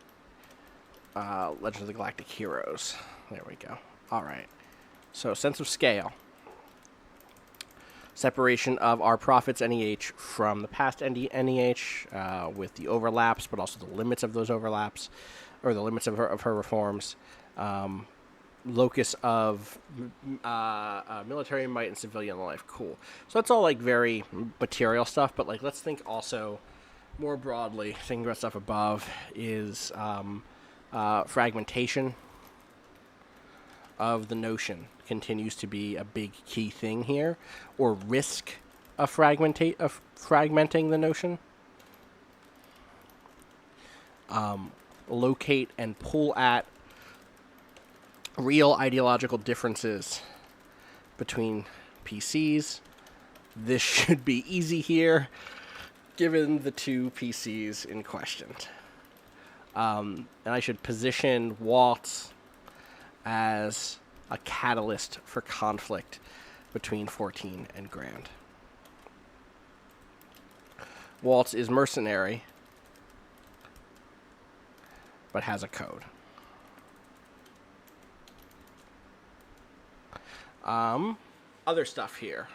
Legend of the Galactic Heroes. There we go. All right. So, sense of scale. separation of our Prophets NEH from the past NEH with the overlaps, but also the limits of those overlaps, or the limits of her reforms. Locus of military might and civilian life. Cool. So that's all like very material stuff, but like let's think also more broadly, thinking about stuff above is fragmentation of the notion continues to be a big key thing here, or risk of fragmenting the notion. Locate and pull at real ideological differences between PCs. This should be easy here, given the two PCs in question. And I should position Waltz as a catalyst for conflict between 14 and Grand. Waltz is mercenary, but has a code. Other stuff here.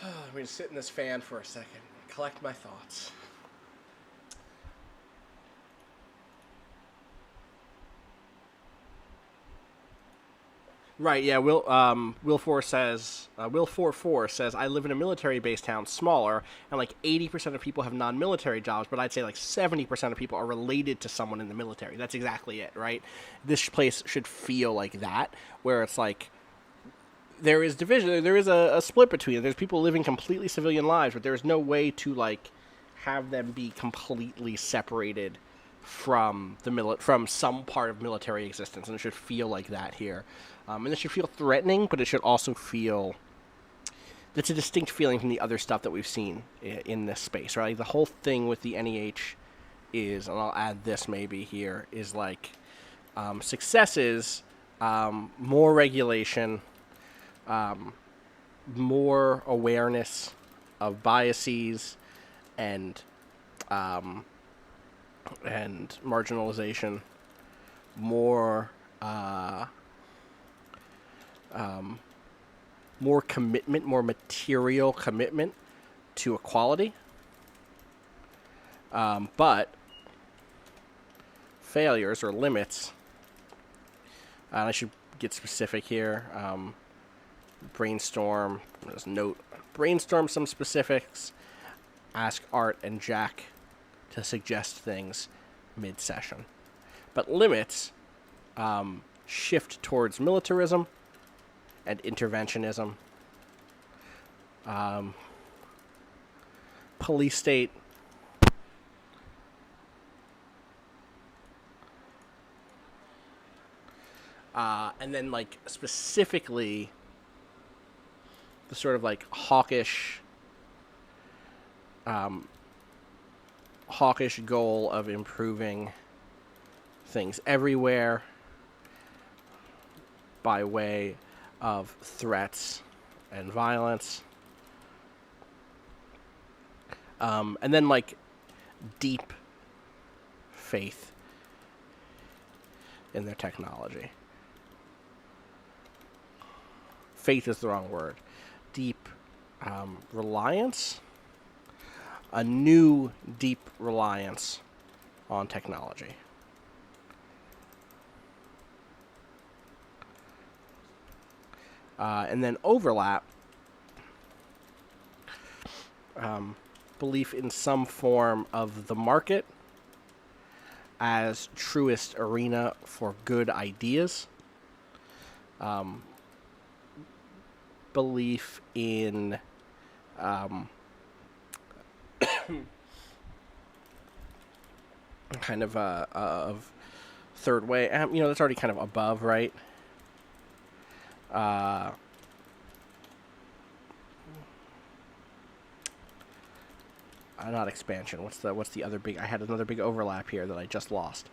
Let me just sit in this fan for a second, collect my thoughts. Right, yeah, Will 44 says, I live in a military-based town, smaller, and like 80% of people have non-military jobs, but I'd say like 70% of people are related to someone in the military. That's exactly it, right? This place should feel like that, where it's like, there is division, there is a split between it. There's people living completely civilian lives, but there's no way to like have them be completely separated from from some part of military existence, and it should feel like that here. And it should feel threatening, but it should also feel... That's a distinct feeling from the other stuff that we've seen in this space, right? Like the whole thing with the NEH is, and I'll add this maybe here, is like successes, more regulation, more awareness of biases and marginalization, more commitment, more material commitment to equality, but failures or limits, and I should get specific here, brainstorm some specifics, ask Art and Jack to suggest things mid-session. But limits shift towards militarism and interventionism, police state, and then like specifically the sort of like hawkish goal of improving things everywhere by way of threats and violence. And then like deep faith in their technology. Faith is the wrong word. Deep reliance. A new deep reliance on technology. And then overlap, belief in some form of the market as truest arena for good ideas, belief in kind of of third way, that's already kind of above, right? Not expansion. What's the other big? I had another big overlap here that I just lost.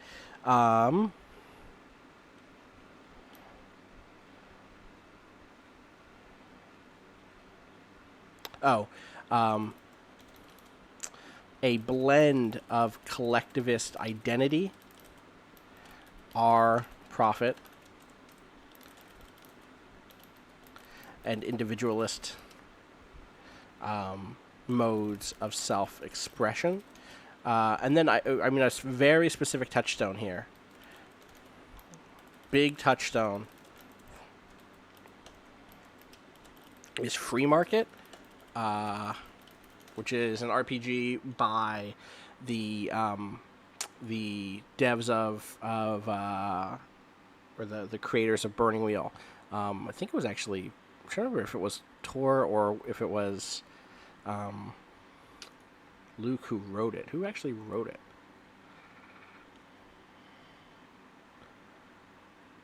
Oh, a blend of collectivist identity, our profit, and individualist modes of self-expression. And then, I mean, a very specific touchstone here. Big touchstone is Free Market, which is an RPG by the devs or the creators of Burning Wheel. I think it was actually, I'm trying to remember if it was Tor or if it was Luke who wrote it. Who actually wrote it?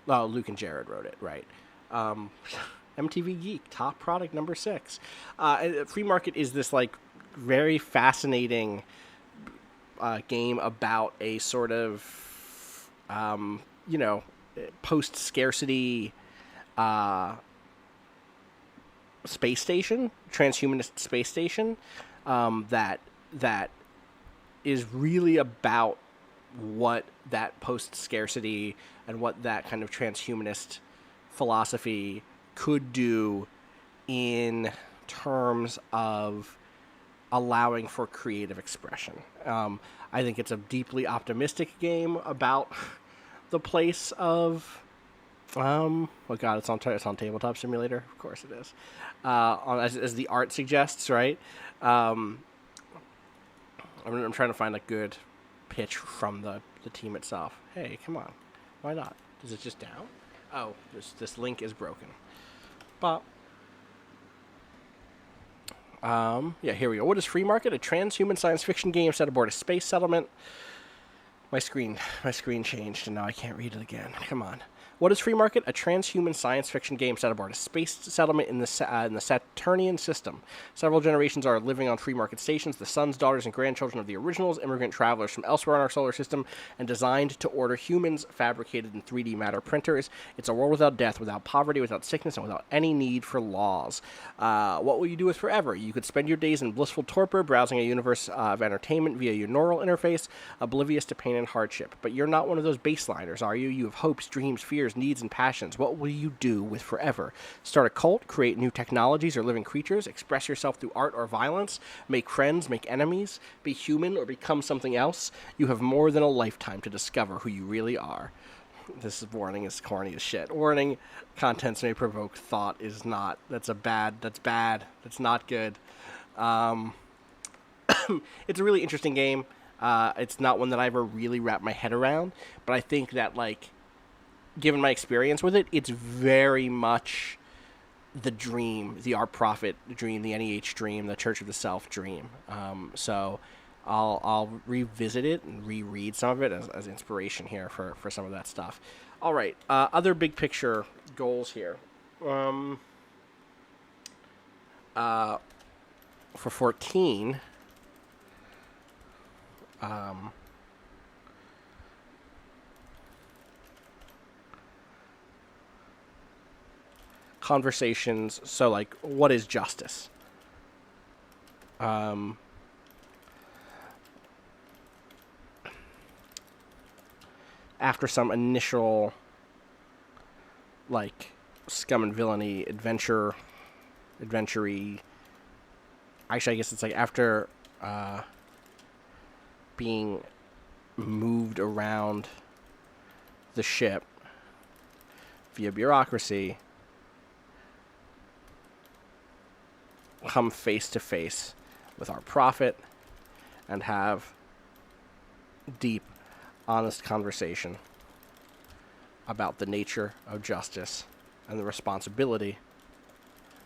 Oh, Luke and Jared wrote it, right. MTV Geek, top product number 6. Free Market is this, like, very fascinating game about a sort of, post-scarcity space station, transhumanist space station, that is really about what that post-scarcity and what that kind of transhumanist philosophy could do in terms of allowing for creative expression. I think it's a deeply optimistic game about the place of oh god, it's on Tabletop Simulator. Of course it is. As the art suggests, right? I'm trying to find a good pitch from the team itself. Hey, come on. Why not? Is it just down? Oh, this link is broken. But yeah, here we go. What is Free Market? A transhuman science fiction game set aboard a space settlement. My screen changed, and now I can't read it again. Come on. What is Free Market? A transhuman science fiction game set aboard a space settlement in the Saturnian system. Several generations are living on Free Market stations, the sons, daughters, and grandchildren of the originals, immigrant travelers from elsewhere in our solar system, and designed to order humans fabricated in 3D matter printers. It's a world without death, without poverty, without sickness, and without any need for laws. What will you do with forever? You could spend your days in blissful torpor, browsing a universe of entertainment via your neural interface, oblivious to pain and hardship. But you're not one of those baseliners, are you? You have hopes, dreams, fears, needs, and passions. What will you do with forever? Start a cult, create new technologies or living creatures, express yourself through art or violence, make friends, make enemies, be human or become something else? You have more than a lifetime to discover who you really are. This warning is corny as shit. Warning, contents may provoke thought is not. That's bad. That's not good. It's a really interesting game. It's not one that I ever really wrapped my head around, but I think that, like, given my experience with it, it's very much the dream, the Art Prophet dream, the NEH dream, the Church of the Self dream. So I'll revisit it and reread some of it as inspiration here for some of that stuff. All right, other big picture goals here. For 14... conversations. So, like, what is justice? After some initial, like, scum and villainy adventure-y. Actually, I guess it's like after being moved around the ship via bureaucracy, come face to face with our prophet and have deep, honest conversation about the nature of justice and the responsibility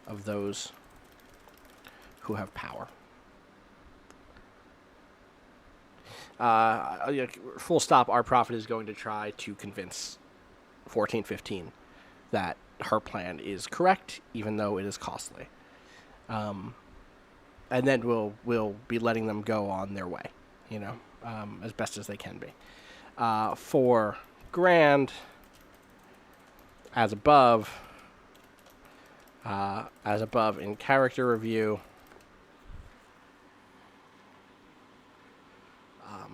of those who have power. Full stop, our prophet is going to try to convince 1415 that her plan is correct, even though it is costly. And then we'll be letting them go on their way, as best as they can be. For Grand, as above in character review,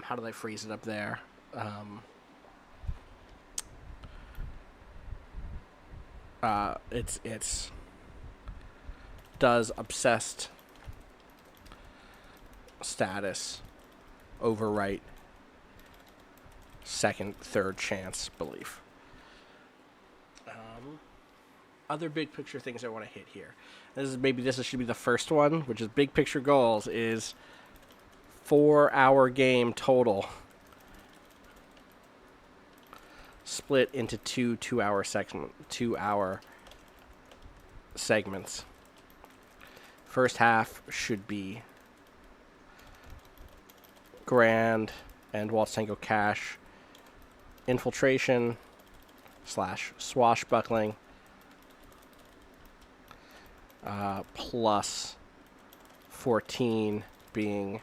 how did I phrase it up there? It's does obsessed status overwrite second, third chance belief. Other big picture things I want to hit here. This should be the first one, which is big picture goals, is 4-hour game total. Split into 2-hour segments. First half should be Grand and Waltz Tango Cash infiltration / swashbuckling, plus 14 being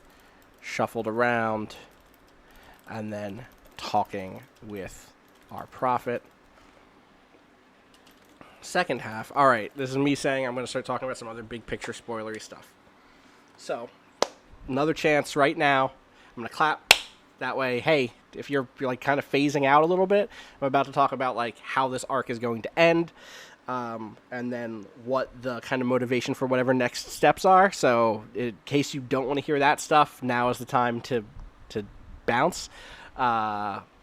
shuffled around, and then talking with our prophet. Second half, all right, this is me saying I'm going to start talking about some other big picture spoilery stuff. So, another chance right now. I'm going to clap. That way, hey, if you're like kind of phasing out a little bit, I'm about to talk about like how this arc is going to end, and then what the kind of motivation for whatever next steps are. So, in case you don't want to hear that stuff, now is the time to bounce,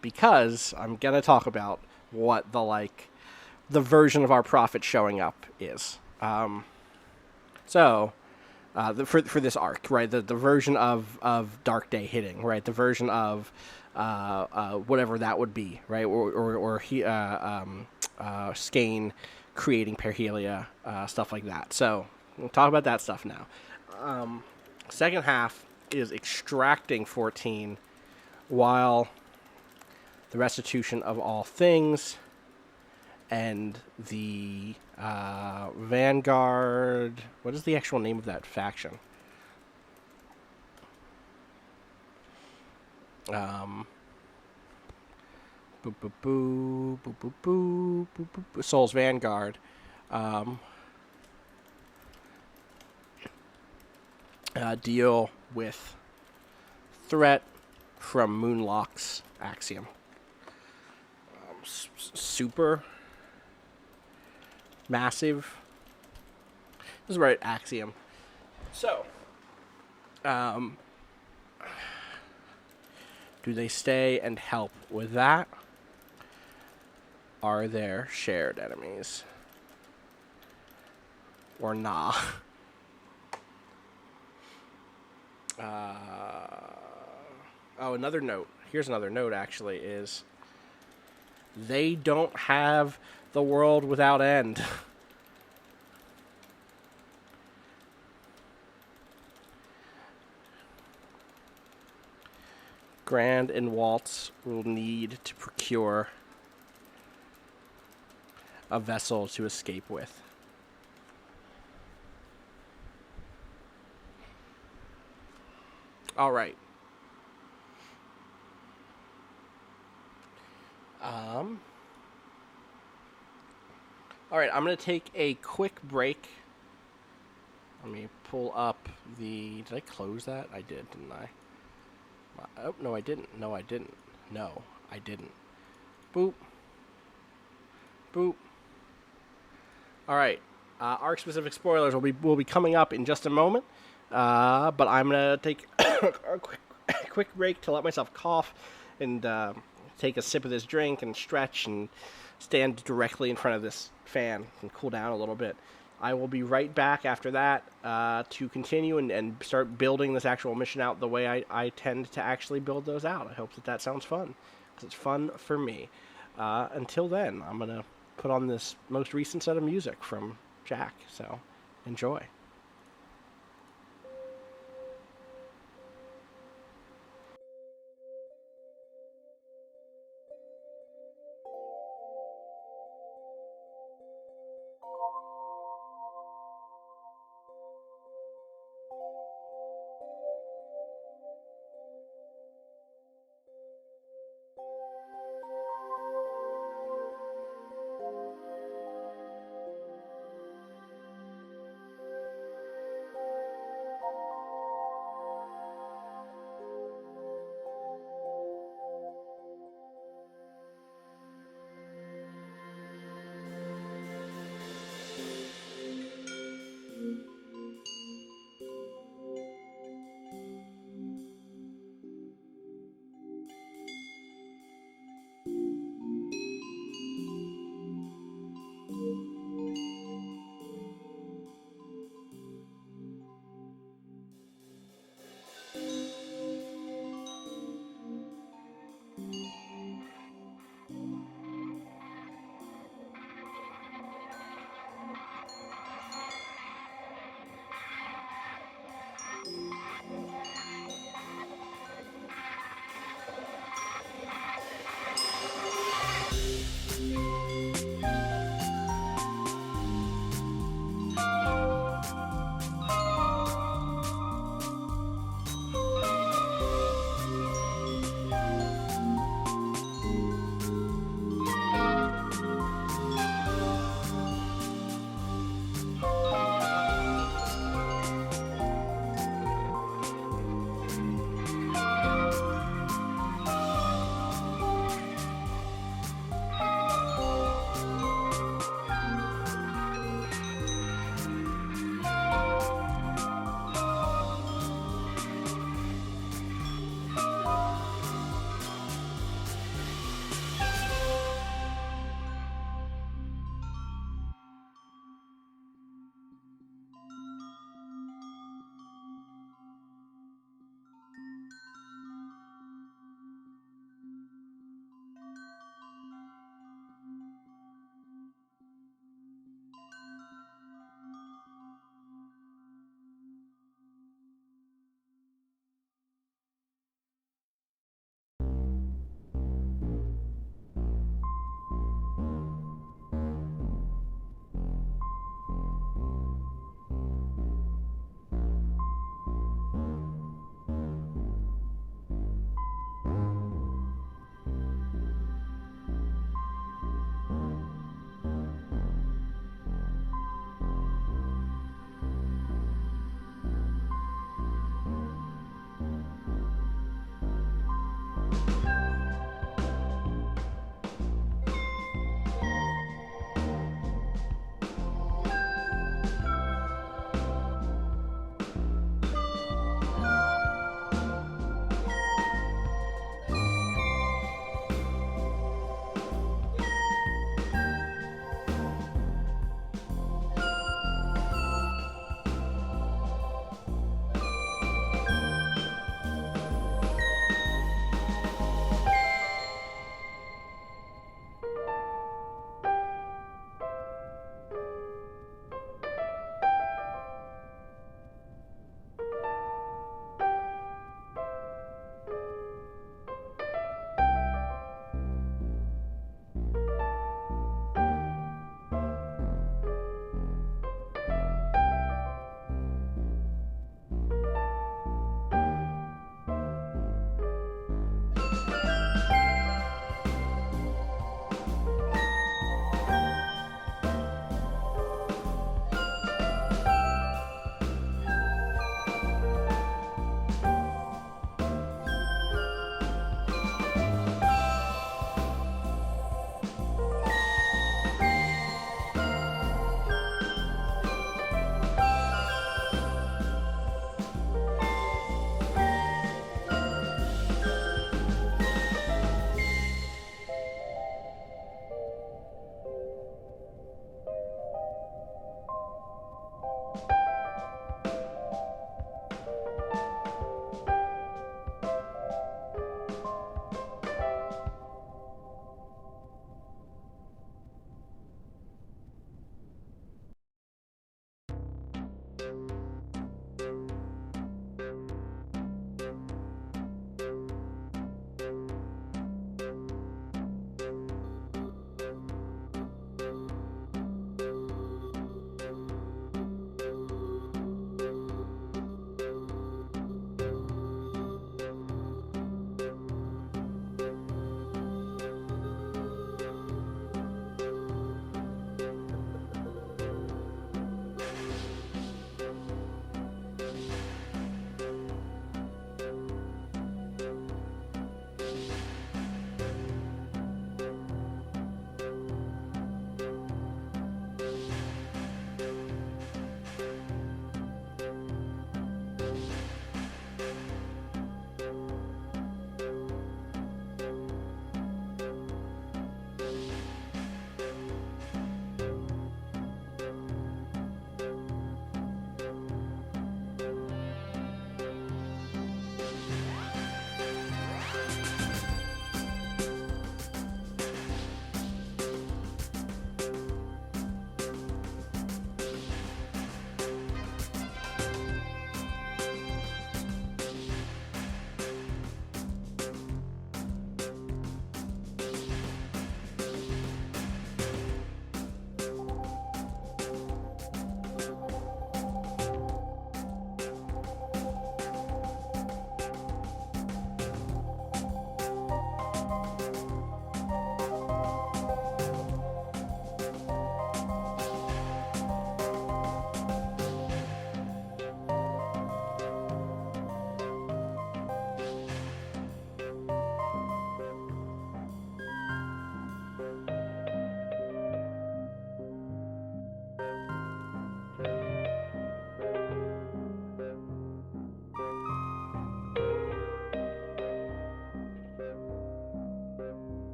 because I'm gonna talk about what the version of our prophet showing up is. For this arc, right? The version of Dark Day hitting, right? The version of whatever that would be, right? Or Skane creating Perhelia, stuff like that. So we'll talk about that stuff now. Second half is extracting 14 while the Restitution of All Things and the Vanguard. What is the actual name of that faction? Soul's Vanguard. Deal with threat from Moonlock's Axiom. Super massive. This is right, Axiom. So, do they stay and help with that? Are there shared enemies? Or nah? Another note. Here's another note, actually, is they don't have the world without end. Grand and Waltz will need to procure a vessel to escape with. All right. All right, I'm going to take a quick break. Let me pull up the... Did I close that? I did, didn't I? Oh, no, I didn't. No, I didn't. No, I didn't. Boop. Boop. All right. Arc-specific spoilers will be coming up in just a moment. But I'm going to take a quick break to let myself cough and take a sip of this drink and stretch and stand directly in front of this fan and cool down a little bit. I will be right back after that to continue and start building this actual mission out the way I tend to actually build those out. I hope that sounds fun, because it's fun for me. Until then, I'm going to put on this most recent set of music from Jack, so enjoy.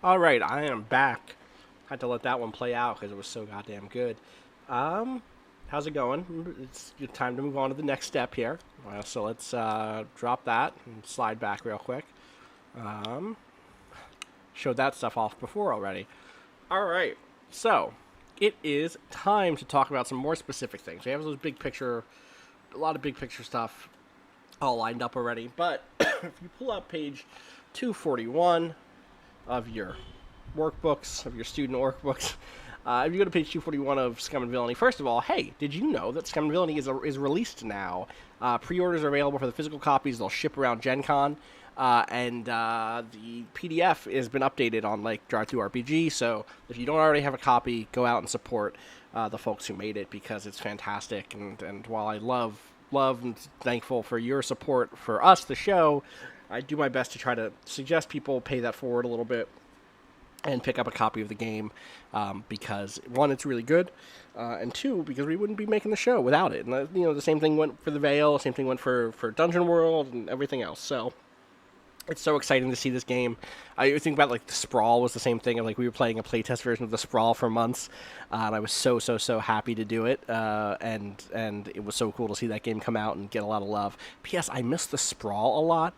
All right, I am back. Had to let that one play out because it was so goddamn good. How's it going? It's time to move on to the next step here. So let's drop that and slide back real quick. Showed that stuff off before already. All right, so it is time to talk about some more specific things. We have those big picture, a lot of big picture stuff all lined up already. But if you pull up page 241 of your workbooks, of your student workbooks, if you go to page 241 of Scum and Villainy, first of all, hey, did you know that Scum and Villainy is released now? Pre-orders are available for the physical copies. They'll ship around Gen Con. And the PDF has been updated on like Drive-Thru RPG, so if you don't already have a copy, go out and support the folks who made it, because it's fantastic. And while I love and thankful for your support for us, the show, I do my best to try to suggest people pay that forward a little bit and pick up a copy of the game, because one, it's really good, and two, because we wouldn't be making the show without it. And the same thing went for the Veil, same thing went for Dungeon World and everything else. So it's so exciting to see this game. I think about like the Sprawl was the same thing. Like we were playing a playtest version of the Sprawl for months, and I was so happy to do it. And it was so cool to see that game come out and get a lot of love. P.S. I miss the Sprawl a lot.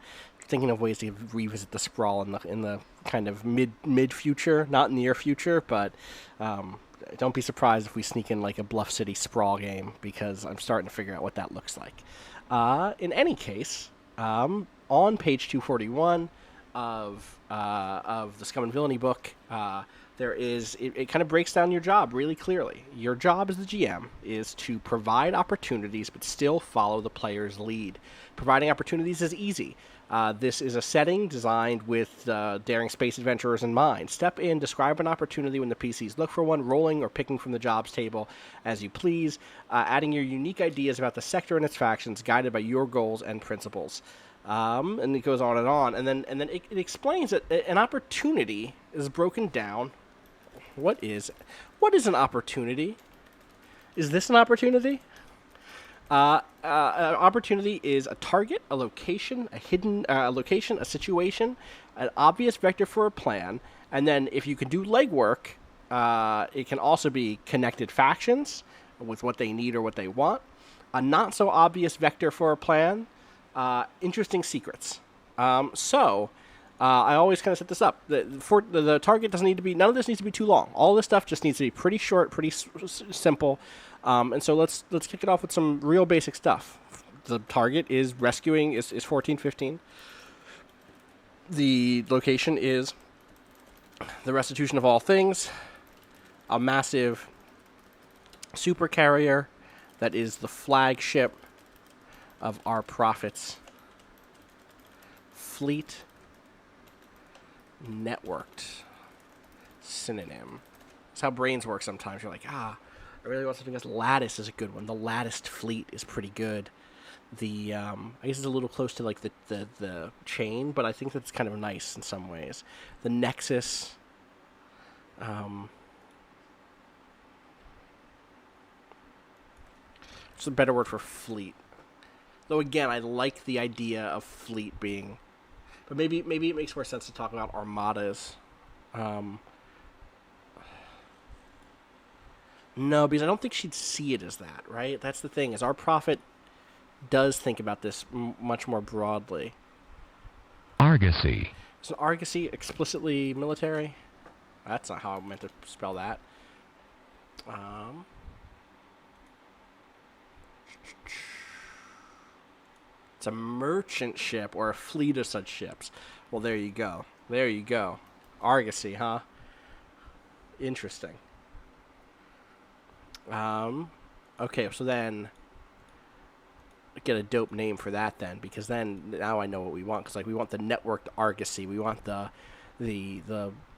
Thinking of ways to revisit the Sprawl in the kind of mid future, not near future, but don't be surprised if we sneak in like a Bluff City Sprawl game, because I'm starting to figure out what that looks like. In any case. On page 241 of the Scum and Villainy book, there is it kind of breaks down your job really clearly. Your job as the GM is to provide opportunities but still follow the player's lead. Providing opportunities is easy. This is a setting designed with daring space adventurers in mind. Step in, describe an opportunity when the PCs look for one, rolling or picking from the jobs table as you please, adding your unique ideas about the sector and its factions, guided by your goals and principles. And it goes on, and then it explains that an opportunity is broken down. What is an opportunity? Is this an opportunity? An opportunity is a target, a location, a hidden location, a situation, an obvious vector for a plan, and then if you can do legwork, it can also be connected factions with what they need or what they want, a not so obvious vector for a plan, interesting secrets. I always kind of set this up. The target doesn't need to be, none of this needs to be too long. All this stuff just needs to be pretty short, pretty simple. And so let's kick it off with some real basic stuff. The target is rescuing, is 1415. The location is the Restitution of All Things, a massive supercarrier that is the flagship of our prophet's fleet. Networked synonym. That's how brains work sometimes. You're like, I really want something that's lattice is a good one. The latticed fleet is pretty good. The I guess it's a little close to like the chain, but I think that's kind of nice in some ways. The nexus. It's a better word for fleet. Though again, I like the idea of fleet being. But maybe it makes more sense to talk about armadas. No, because I don't think she'd see it as that, right? That's the thing, is our prophet does think about this much more broadly. Argosy. Is an argosy explicitly military? That's not how I meant to spell that. It's a merchant ship or a fleet of such ships. Well, there you go. There you go. Argosy, huh? Interesting. Okay, so then get a dope name for that then, because then now I know what we want. Because like we want the networked argosy, we want the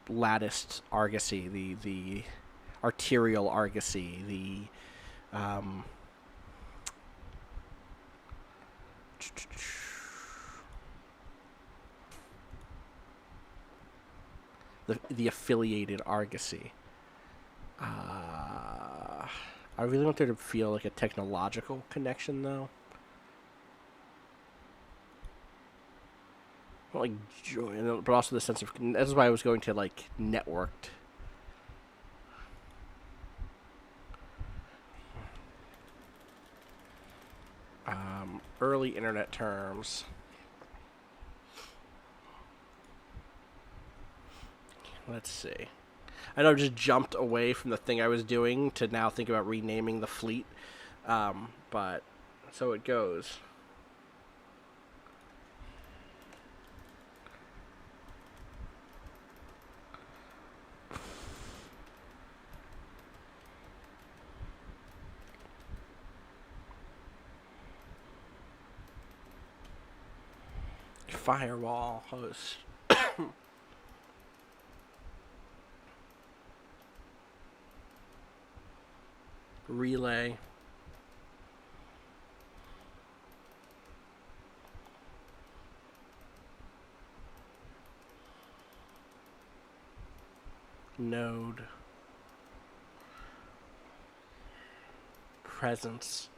latticed argosy, the arterial argosy, the affiliated argosy. I really want there to feel like a technological connection, though. Not like joy, but also the sense of. That's why I was going to like networked. Early internet terms. Let's see. I know I just jumped away from the thing I was doing to now think about renaming the fleet. But so it goes. Firewall host. Relay. Node. Presence.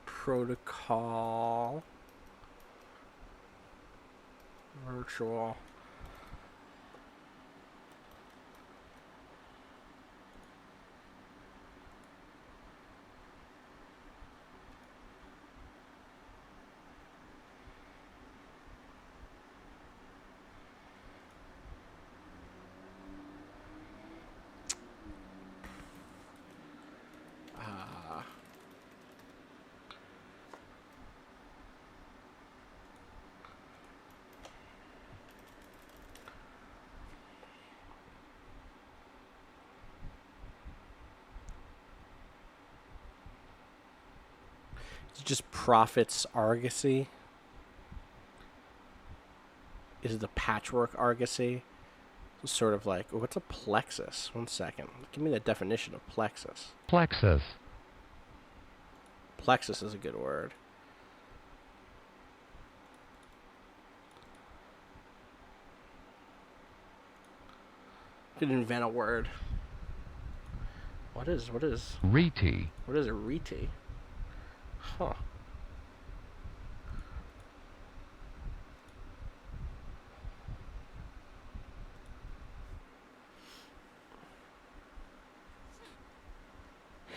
Protocol. Virtual. It's just Prophet's Argosy. Is it the patchwork Argosy? It's sort of like, oh, what's a plexus? 1 second. Give me the definition of plexus. Plexus. Plexus is a good word. Could invent a word. What is Reti. what is a reti? Huh.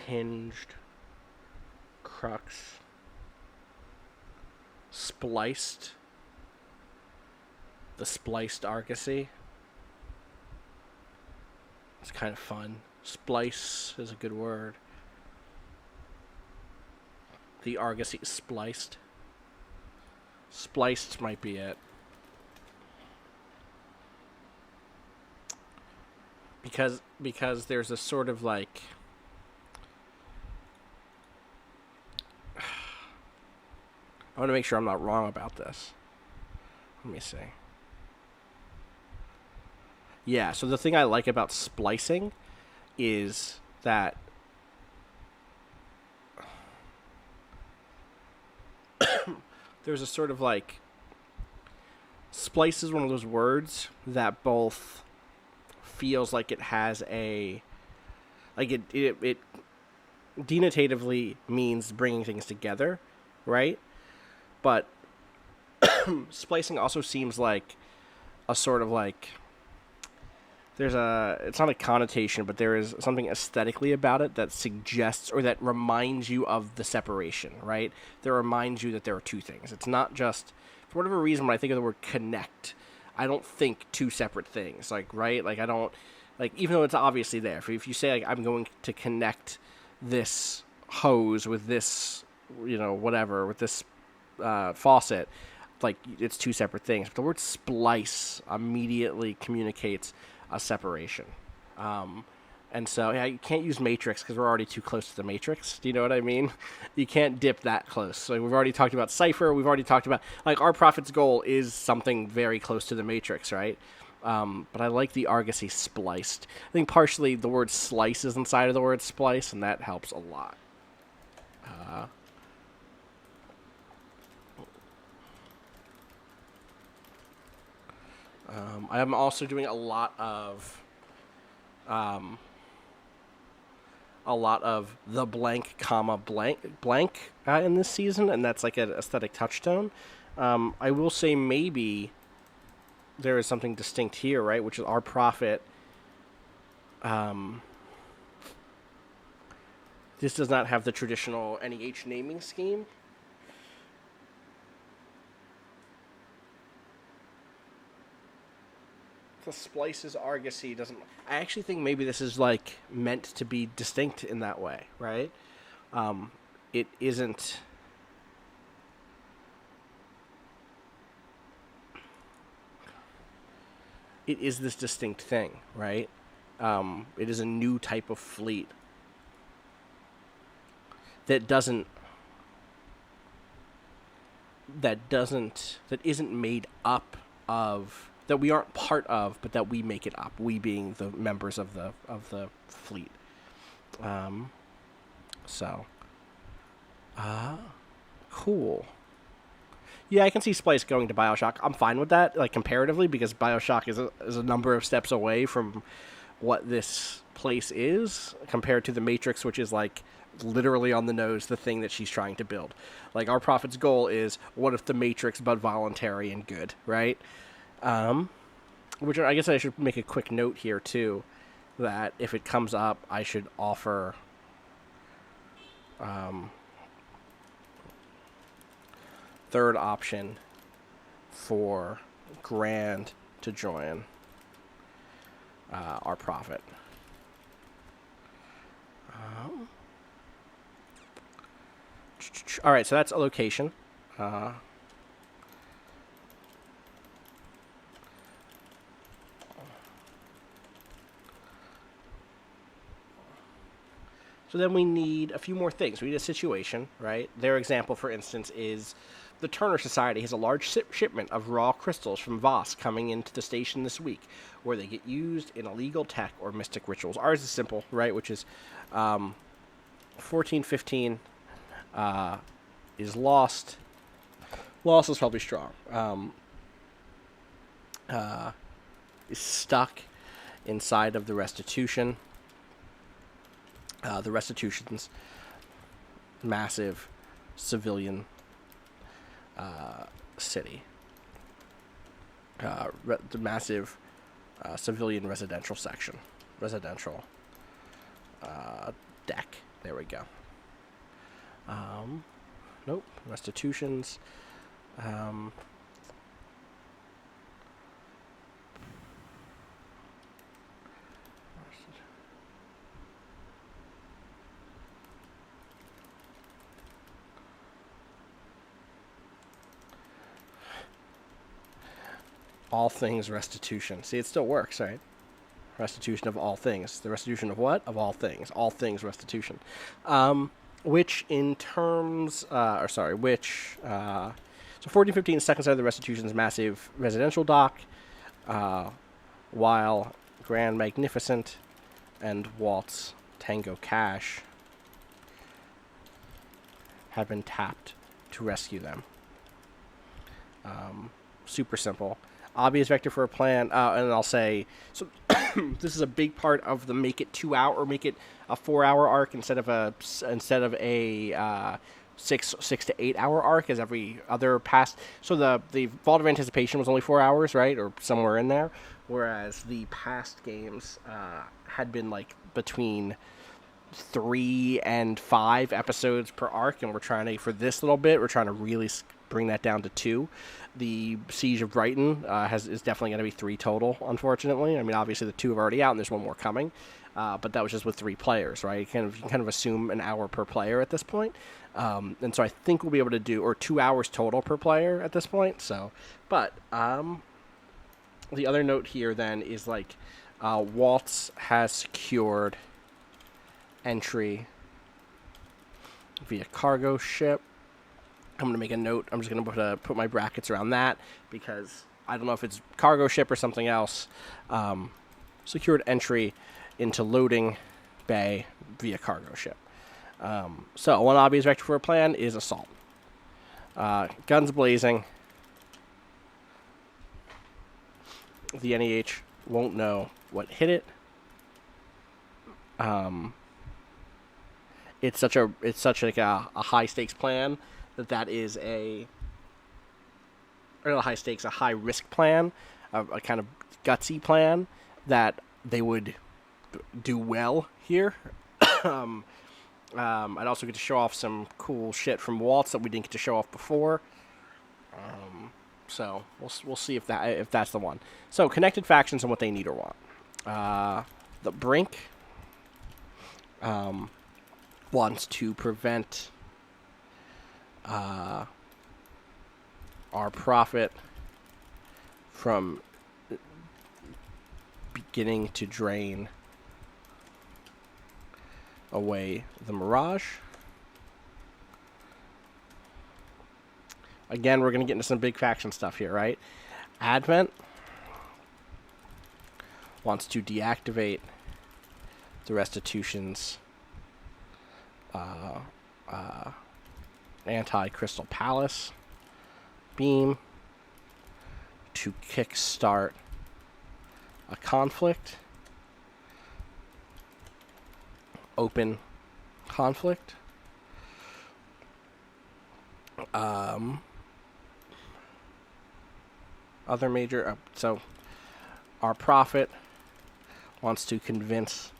Hinged. Crux. Spliced. The spliced argosy. It's kind of fun. Splice is a good word. The argosy spliced. Spliced might be it. Because there's a sort of like I want to make sure I'm not wrong about this. Let me see. Yeah, so the thing I like about splicing is that there's a sort of like splice is one of those words that both feels like it has a like it denotatively means bringing things together, right? But splicing also seems like a sort of like it's not a connotation, but there is something aesthetically about it that suggests or that reminds you of the separation, right? That reminds you that there are two things. It's not just, for whatever reason, when I think of the word connect, I don't think two separate things, like, right? Like, I don't, like, even though it's obviously there. If you say, like, I'm going to connect this hose with this, you know, whatever, with this faucet, like, it's two separate things. But the word splice immediately communicates a separation. And so, yeah, you can't use matrix because we're already too close to the matrix. Do you know what I mean? You can't dip that close. So we've already talked about Cypher. We've already talked about, like, our Prophet's goal is something very close to the matrix, right? But I like the argosy spliced. I think partially the word slice is inside of the word splice, and that helps a lot. I am also doing a lot of the blank comma blank in this season, and that's like an aesthetic touchstone. I will say maybe there is something distinct here, right? Which is our profit. This does not have the traditional NEH naming scheme. The Splice's Argosy doesn't... I actually think maybe this is, like, meant to be distinct in that way, right? It isn't... It is this distinct thing, right? It is a new type of fleet that isn't made up of, that we aren't part of, but that we make it up. We being the members of the fleet. Cool. Yeah, I can see Splice going to BioShock. I'm fine with that, like, comparatively, because BioShock is a number of steps away from what this place is, compared to the Matrix, which is, like, literally on the nose the thing that she's trying to build. Like, our Prophet's goal is, what if the Matrix but voluntary and good, right? Which I guess I should make a quick note here, too, that if it comes up, I should offer... third option for Grand to join our Prophet. All right, so that's a location. So then we need a few more things. We need a situation, right? Their example, for instance, is the Turner Society has a large shipment of raw crystals from Voss coming into the station this week, where they get used in illegal tech or mystic rituals. Ours is simple, right? Which is 1415 is lost. Lost is probably strong. Is stuck inside of the Restitution. The Restitution's massive civilian city. The massive civilian residential section. Residential deck. There we go. Nope. Restitutions. All things restitution. See, it still works, right? Restitution of all things. The restitution of what? Of all things. All things restitution. Which in terms, so 1415 is second side of the Restitution's massive residential dock, while Grand Magnificent and Walt's Tango Cash have been tapped to rescue them. Super simple. Obvious vector for a plan, and I'll say, so this is a big part of the make it 2 hour, or make it a 4 hour arc instead of a 6 to 8 hour arc as every other past. So the Vault of Anticipation was only 4 hours, right, or somewhere in there, whereas the past games had been like between 3 and 5 episodes per arc, and we're trying to, for this little bit, we're trying to really bring that down to 2. The Siege of Brighton is definitely going to be 3 total, unfortunately. I mean, obviously the 2 are already out, and there's 1 more coming. But that was just with 3 players, right? You can kind of assume an hour per player at this point. And so I think we'll be able to do, or 2 hours total per player at this point. So, but the other note here then is like Waltz has secured entry via cargo ship. I'm going to make a note. I'm just going to put my brackets around that because I don't know if it's cargo ship or something else. Secured entry into loading bay via cargo ship. So one obvious vector for a plan is assault. Guns blazing. the NEH won't know what hit it. It's such like a high stakes plan that is a high risk plan, a kind of gutsy plan that they would do well here. I'd also get to show off some cool shit from Waltz that we didn't get to show off before. So we'll see if that's the one. So connected factions and what they need or want. The Brink wants to prevent our Prophet from beginning to drain away the Mirage. Again, we're going to get into some big faction stuff here, right? Advent wants to deactivate the Restitution's anti-Crystal Palace beam to kickstart a conflict. Open conflict. Other major... so, our Prophet wants to convince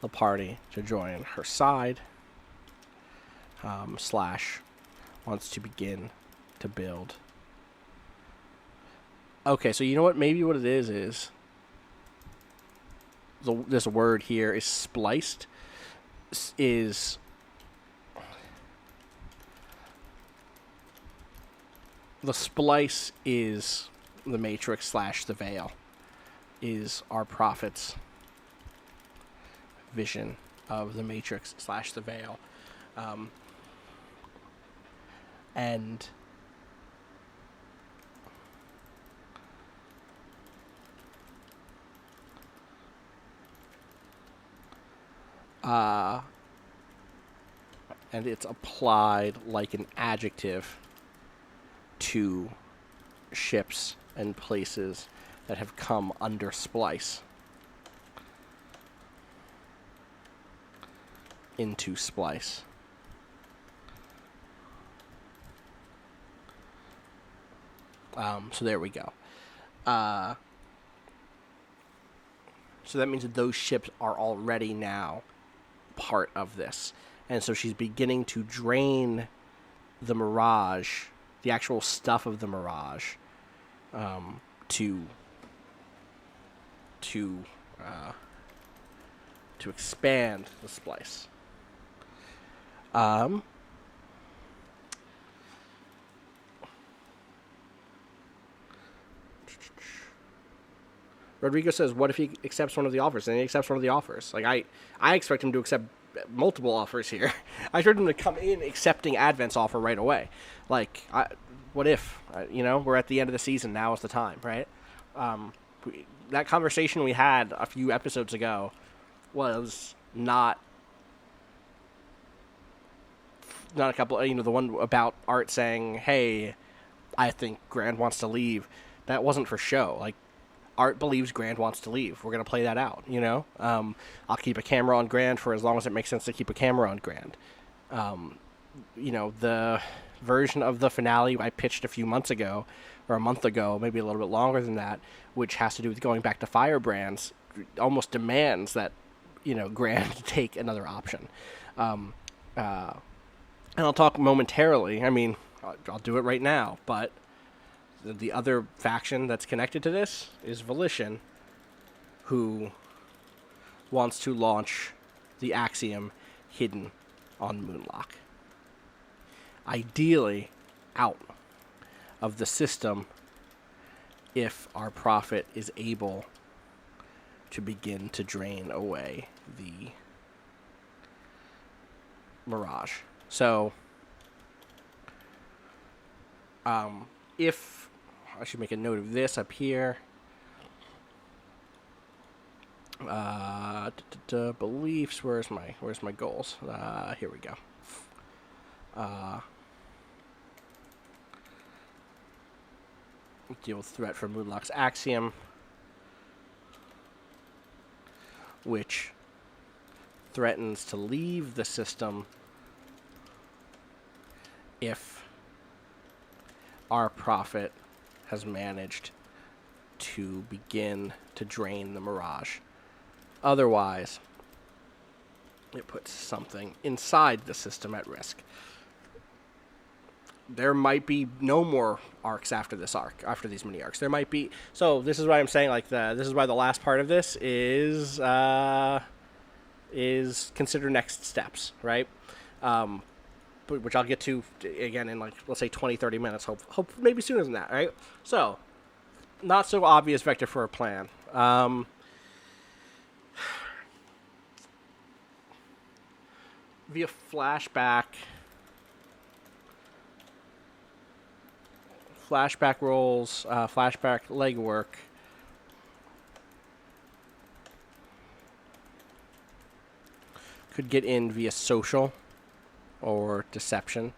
the party to join her side. Slash wants to begin to build. Okay, so you know what? Maybe what it is this word here is spliced. Is the splice is the Matrix slash the Veil, is our Prophet's vision of the Matrix slash the Veil. And it's applied like an adjective to ships and places that have come under splice into splice. So there we go. So that means that those ships are already now part of this. And so she's beginning to drain the Mirage, the actual stuff of the Mirage, to expand the splice. Rodrigo says, what if he accepts one of the offers? And he accepts one of the offers. Like, I expect him to accept multiple offers here. I expect him to come in accepting Advent's offer right away. Like, what if? We're at the end of the season. Now is the time, right? That conversation we had a few episodes ago was not a couple, the one about Art saying, hey, I think Grand wants to leave. That wasn't for show. Like, Art believes Grand wants to leave. We're going to play that out, I'll keep a camera on Grand for as long as it makes sense to keep a camera on Grand. The version of the finale I pitched a few months ago, or a month ago, maybe a little bit longer than that, which has to do with going back to Firebrands, almost demands that, Grand take another option. And I'll talk momentarily. I mean, I'll do it right now, but the other faction that's connected to this is Volition, who wants to launch the Axiom hidden on Moonlock. Ideally, out of the system if our Prophet is able to begin to drain away the Mirage. So, if I should make a note of this up here. Beliefs. Where's my goals? Here we go. Deal with threat from Moonlock's Axiom. which threatens to leave the system if our prophet has managed to begin to drain the Mirage. Otherwise, it puts something inside the system at risk. There might be no more arcs after this arc, after these mini arcs. There might be. So this is why I'm saying, like, this is why the last part of this is consider next steps, right? Which I'll get to again in, like, let's say 20, 30 minutes. Hope maybe sooner than that, right? So, not so obvious vector for a plan. Via flashback rolls, flashback legwork. Could get in via social or deception.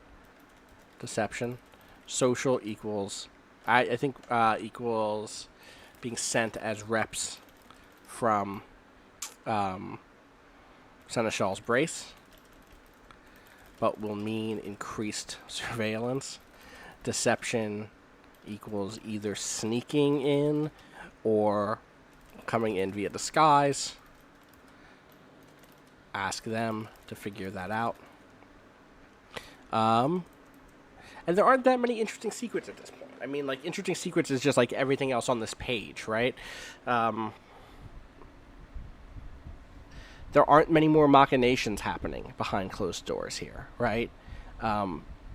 Social equals, I think, equals being sent as reps from Seneschal's Brace, but will mean increased surveillance. Deception equals either sneaking in or coming in via disguise. Ask them to figure that out. And there aren't that many interesting secrets at this point. I mean, like, interesting secrets is just like everything else on this page, right? There aren't many more machinations happening behind closed doors here, right?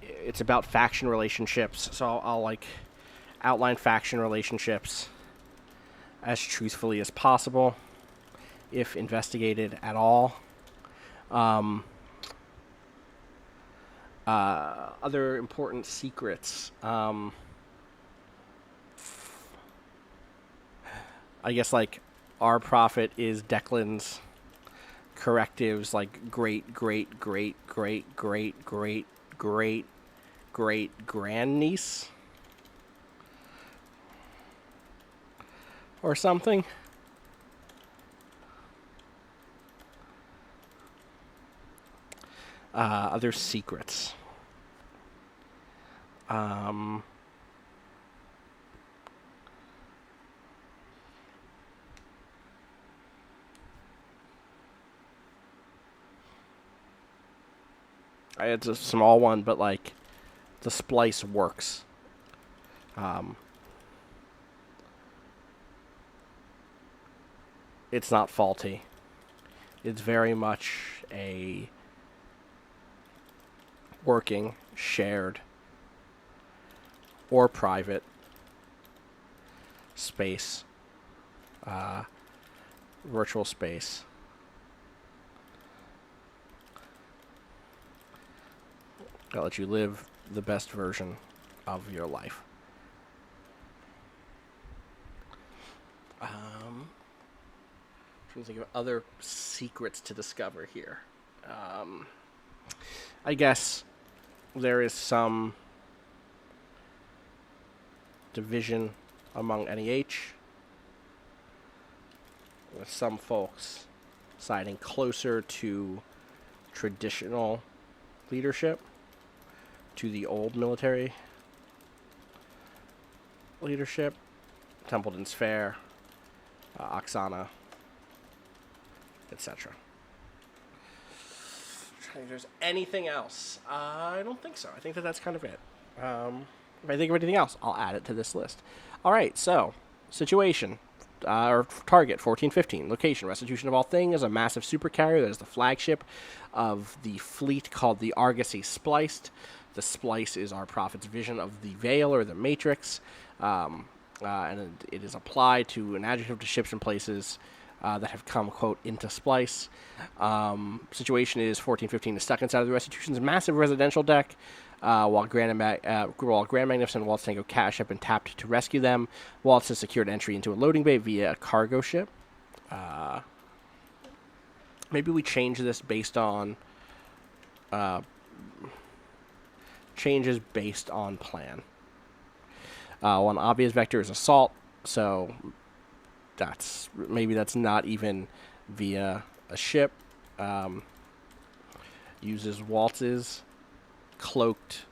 It's about faction relationships, so I'll like outline faction relationships as truthfully as possible, if investigated at all. Other important secrets. I guess, like, our prophet is Declan's correctives, like, great grandniece or something. Other secrets. It's a small one, but, like, the splice works. It's not faulty. It's very much a working, shared, or private space, virtual space. I'll let you live the best version of your life. Trying to think of other secrets to discover here. I guess there is some division among NEH, with some folks siding closer to traditional leadership, to the old military leadership, Templeton's Fair, Oksana, etc. If there's anything else, I don't think so. I think that's kind of it. If I think of anything else, I'll add it to this list. All right, so situation. Or target 1415. Location: Restitution of All Things is a massive supercarrier that is the flagship of the fleet called the Argosy Spliced. The Splice is our prophet's vision of the Veil or the Matrix, and it is applied to an adjective to ships and places that have come, quote, into Splice. Situation is 1415 is stuck inside of the Restitution's massive residential deck, while Grand Magnificent and Waltz Tango Cash have been tapped to rescue them. Waltz has secured entry into a loading bay via a cargo ship. Maybe we change this based on changes based on plan. One obvious vector is assault, so that's not even via a ship. Uses Waltz's cloaked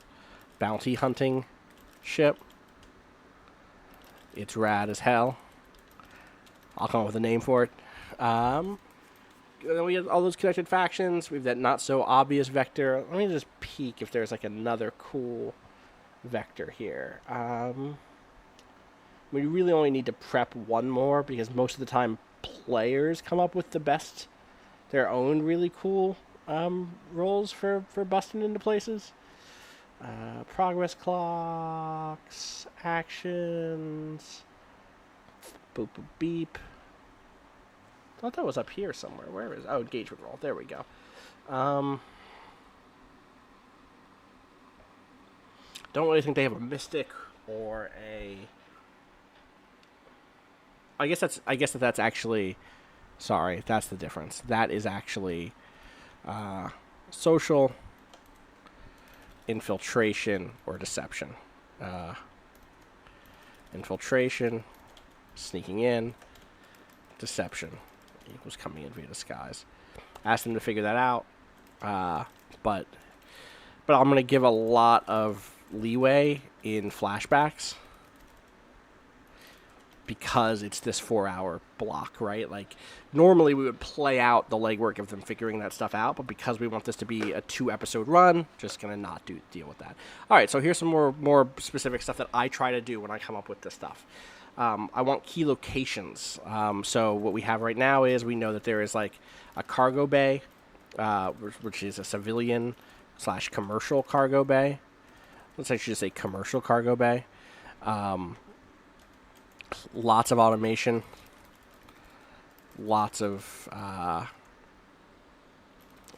bounty hunting ship. It's rad as hell. I'll come up with a name for it. We have all those connected factions. We have that not so obvious vector. Let me just peek if there's like another cool vector here. We really only need to prep one more because most of the time players come up with their own really cool roles for busting into places. Progress clocks, actions, boop boop beep. I thought that was up here somewhere. Where is? Oh, engagement roll. There we go. Don't really think they have a mystic or a. I guess that's actually. Sorry, that's the difference. That is actually social, infiltration, or deception. Infiltration, sneaking in, deception equals coming in via disguise. Asked them to figure that out, but I'm going to give a lot of leeway in flashbacks because it's this 4-hour block, right? Like, normally we would play out the legwork of them figuring that stuff out, but because we want this to be a 2-episode run, just gonna not deal with that. All right, so here's some more specific stuff that I try to do when I come up with this stuff. I want key locations. So what we have right now is we know that there is like a cargo bay, which is a civilian / commercial cargo bay. Let's actually just say commercial cargo bay. Lots of automation. Lots of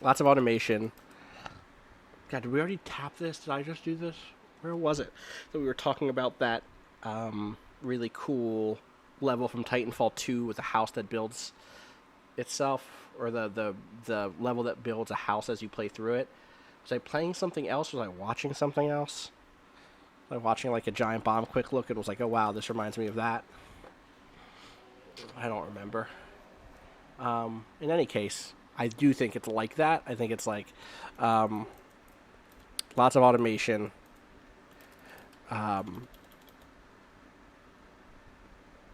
automation. God, did we already tap this? Did I just do this? Where was it? So we were talking about that really cool level from Titanfall 2 with a house that builds itself, or the level that builds a house as you play through it. Was I playing something else? Was I watching something else? Was I watching like a giant bomb quick look? It was like, oh wow, this reminds me of that. I don't remember. In any case, I do think it's like that. I think it's like lots of automation.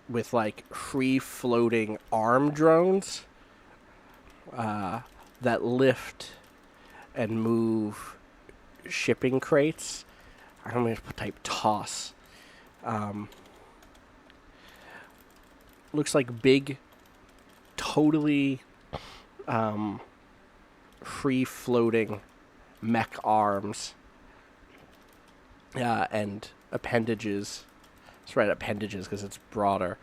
With like free-floating arm drones that lift and move shipping crates. I'm going to type toss. Looks like big, totally free-floating mech arms and appendages. Let's write appendages because it's broader.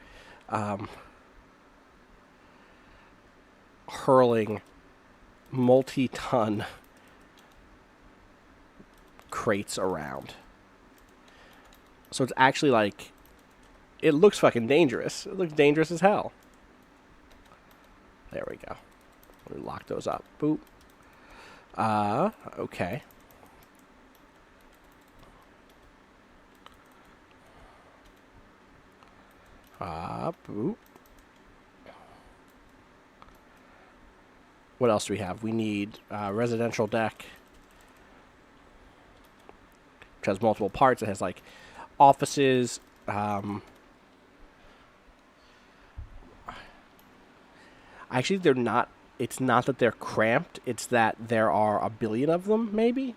Hurling multi-ton crates around. So it's actually like, it looks fucking dangerous. It looks dangerous as hell. There we go. Let me lock those up. Boop. Okay. Boop. What else do we have? We need residential deck, which has multiple parts. It has like offices. Actually, they're not. It's not that they're cramped. It's that there are a billion of them, maybe.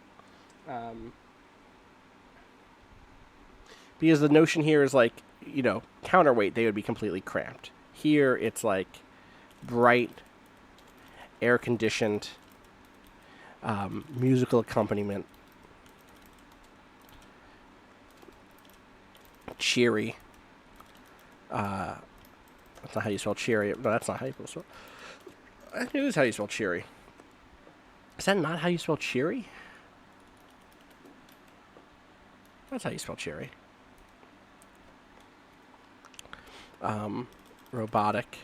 Because the notion here is like, you know, counterweight, they would be completely cramped. Here, it's like bright, air-conditioned, musical accompaniment, cheery. That's not how you spell cheery. No, that's not how you spell. I think it is how you spell cheery. Is that not how you spell cheery? That's how you spell cheery. Robotic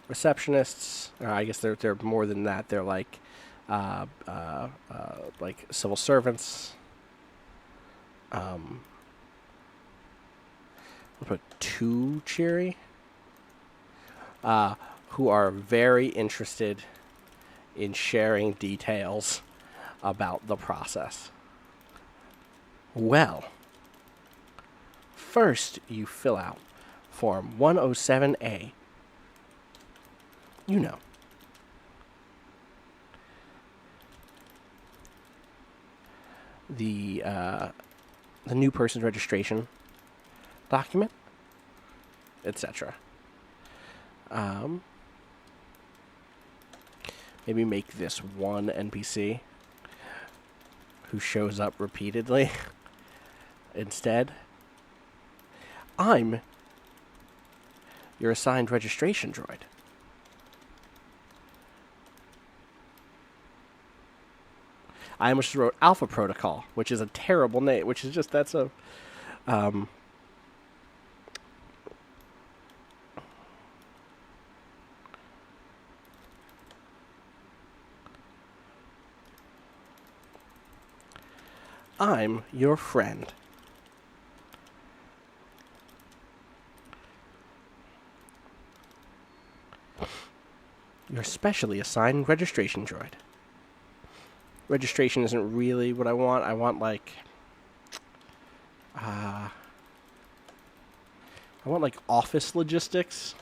receptionists. I guess they're more than that. They're like civil servants. I'll put 2 cheery. who are very interested in sharing details about the process. Well, first you fill out Form 107A. You know. The new person's registration document, etc. Maybe make this one NPC who shows up repeatedly instead. I'm your assigned registration droid. I almost wrote Alpha Protocol, which is a terrible name, which is just, that's a... I'm your friend. Your specially assigned registration droid. Registration isn't really what I want. I want, like... I want, like, office logistics.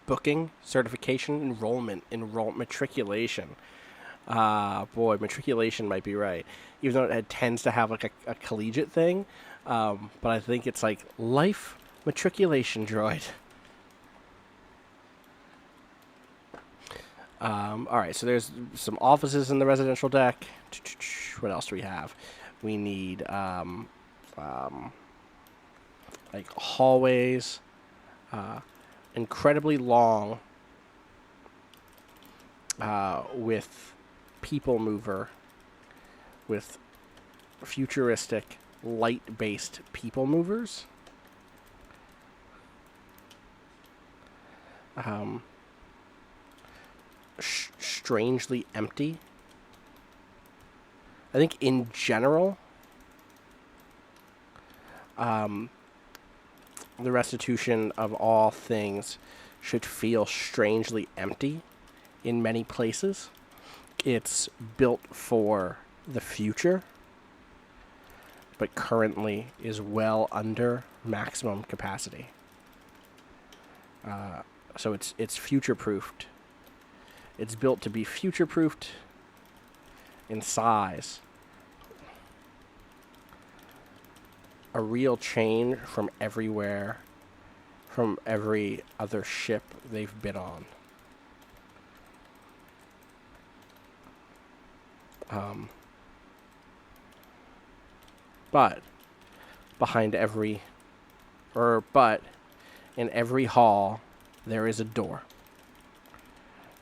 Booking, certification, enrollment, matriculation. Boy, matriculation might be right. Even though it tends to have, like, a collegiate thing. But I think it's, like, life matriculation droid. Alright, so there's some offices in the residential deck. What else do we have? We need, like, hallways. Incredibly long with people mover with futuristic light-based people movers. Strangely empty. I think in general, the Restitution of All Things should feel strangely empty in many places. It's built for the future, but currently is well under maximum capacity. So it's future-proofed. It's built to be future-proofed in size. A real change from everywhere, from every other ship they've been on. But in every hall, there is a door.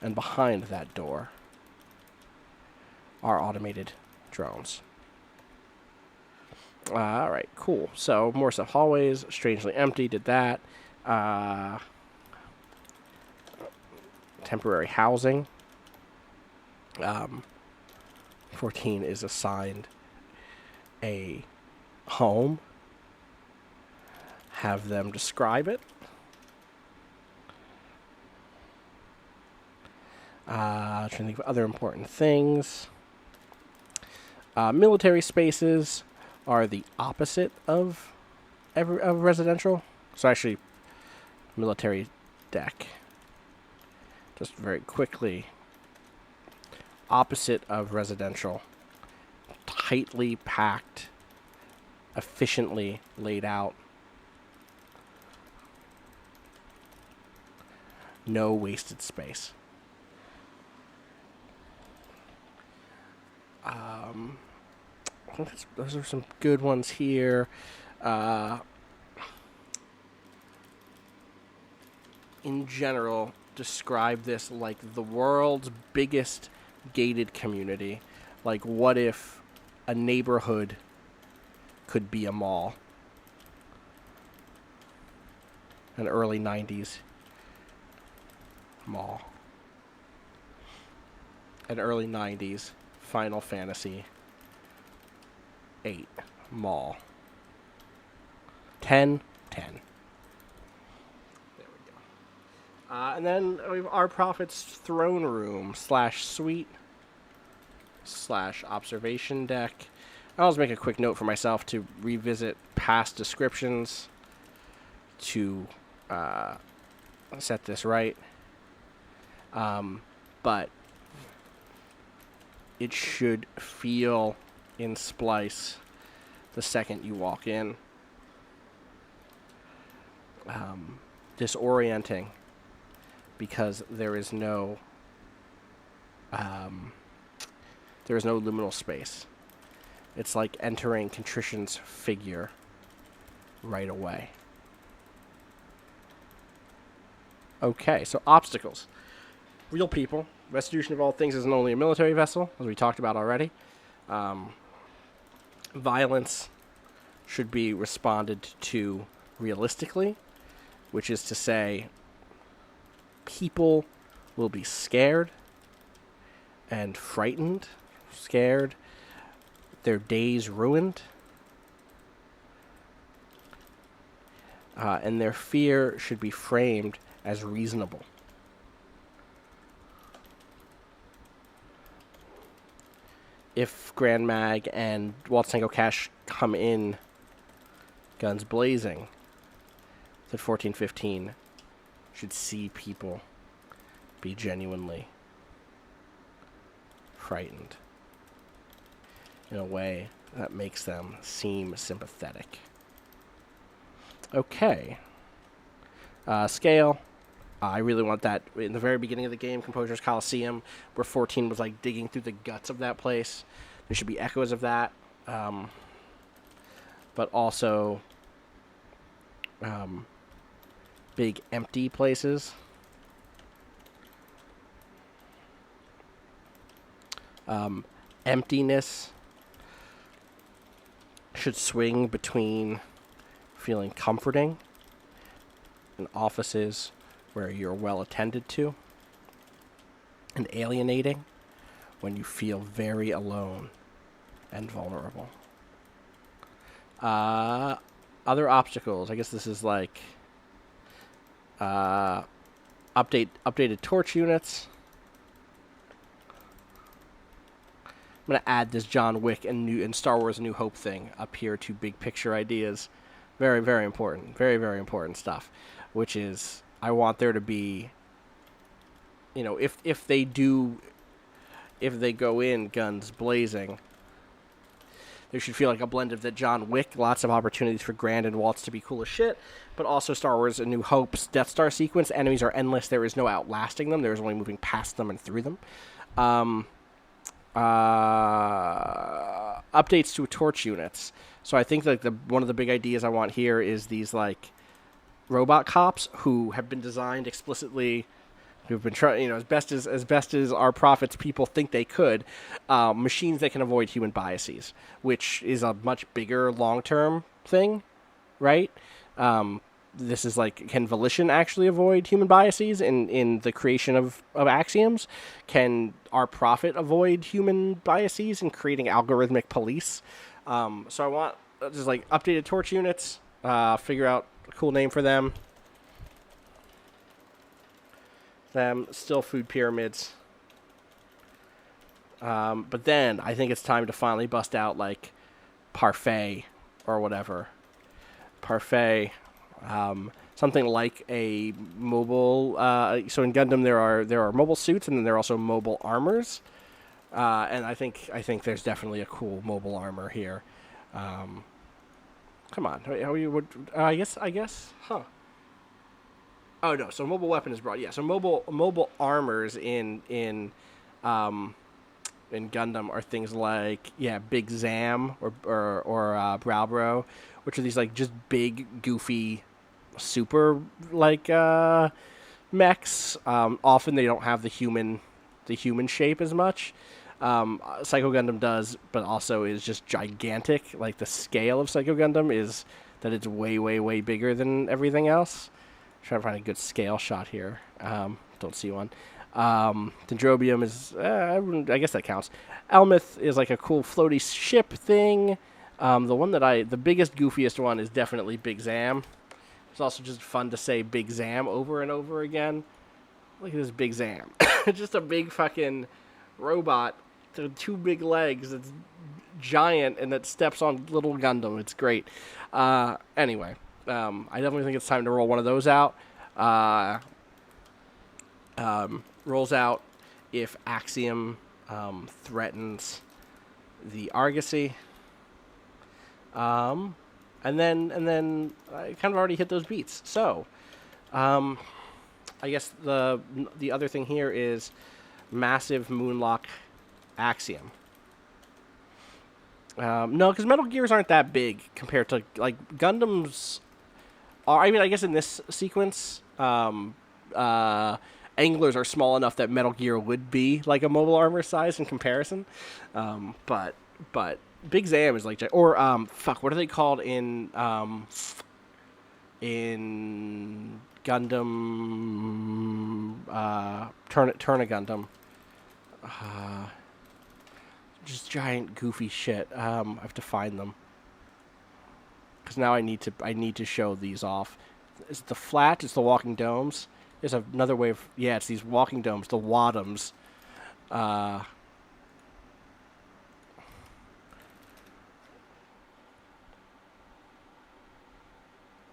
And behind that door are automated drones. Alright, cool. So, more stuff. Hallways, strangely empty, did that. Temporary housing. 14 is assigned a home. Have them describe it. Trying to think of other important things. Military spaces are the opposite of residential. So actually, military deck. Just very quickly. Opposite of residential. Tightly packed. Efficiently laid out. No wasted space. I think those are some good ones here. In general, describe this like the world's biggest gated community. Like, what if a neighborhood could be a mall? An early 90s mall. An early 90s Final Fantasy 8. Mall. 10. There we go. And then we have Our Prophet's throne room / suite / observation deck. I'll just make a quick note for myself to revisit past descriptions to set this right. But it should feel in Splice the second you walk in. Disorienting because there is no liminal space. It's like entering Contrition's figure right away. Okay, so obstacles. Real people. Restitution of All Things isn't only a military vessel, as we talked about already. Violence should be responded to realistically, which is to say, people will be scared and frightened, their days ruined, and their fear should be framed as reasonable. If Grand Mag and Waltz Tango Cash come in guns blazing, that 1415 should see people be genuinely frightened in a way that makes them seem sympathetic. Okay. Scale. I really want that in the very beginning of the game, Composer's Coliseum, where 14 was like digging through the guts of that place. There should be echoes of that. But also big empty places. Emptiness should swing between feeling comforting in offices where you're well attended to, and alienating when you feel very alone and vulnerable. Other obstacles. I guess this is like updated torch units. I'm going to add this John Wick and Star Wars A New Hope thing up here to big picture ideas. Very, very important. Very, very important stuff. Which is, I want there to be, if they go in guns blazing, there should feel like a blend of the John Wick, lots of opportunities for Grand and Waltz to be cool as shit, but also Star Wars A New Hope's Death Star sequence. Enemies are endless. There is no outlasting them. There is only moving past them and through them. Updates to torch units. So I think like one of the big ideas I want here is these like robot cops who have been designed explicitly, who've been trying, as best as our prophets people think they could, machines that can avoid human biases, which is a much bigger long-term thing, right? This is like, can volition actually avoid human biases in the creation of axioms? Can our prophet avoid human biases in creating algorithmic police? So I want just like updated torch units, figure out a cool name for them. Still food pyramids. But then I think it's time to finally bust out like Parfait or whatever. Parfait. Something like a mobile. So in Gundam there are mobile suits, and then there are also mobile armors. And I think there's definitely a cool mobile armor here. Come on, how you would? I guess, huh? Oh no, so mobile weapon is broad. Yeah, so mobile armors in Gundam are things like Big Zam or Browbro, which are these like just big goofy super like mechs. Often they don't have the human shape as much. Psycho Gundam does, but also is just gigantic. Like the scale of Psycho Gundam is that it's way, way, way bigger than everything else. Trying to find a good scale shot here. Don't see one. Dendrobium is, I guess that counts. Elmith is like a cool floaty ship thing. The biggest, goofiest one is definitely Big Zam. It's also just fun to say Big Zam over and over again. Look at this Big Zam. Just a big fucking robot with 2 big legs that's giant and that steps on little Gundam. It's great. Anyway, I definitely think it's time to roll one of those out. Rolls out if Axiom threatens the Argosy. And then I kind of already hit those beats. So, I guess the other thing here is massive Moonlock Axiom. No, because Metal Gears aren't that big compared to, like, Gundams are. I mean, I guess in this sequence, Anglers are small enough that Metal Gear would be like a mobile armor size in comparison. But Big Zam is like, or what are they called in Gundam, Turna Gundam? Just giant goofy shit. I have to find them because now I need to show these off. Is it the flat? It's the walking domes. There's another way of, yeah, it's these walking domes, the Wadums.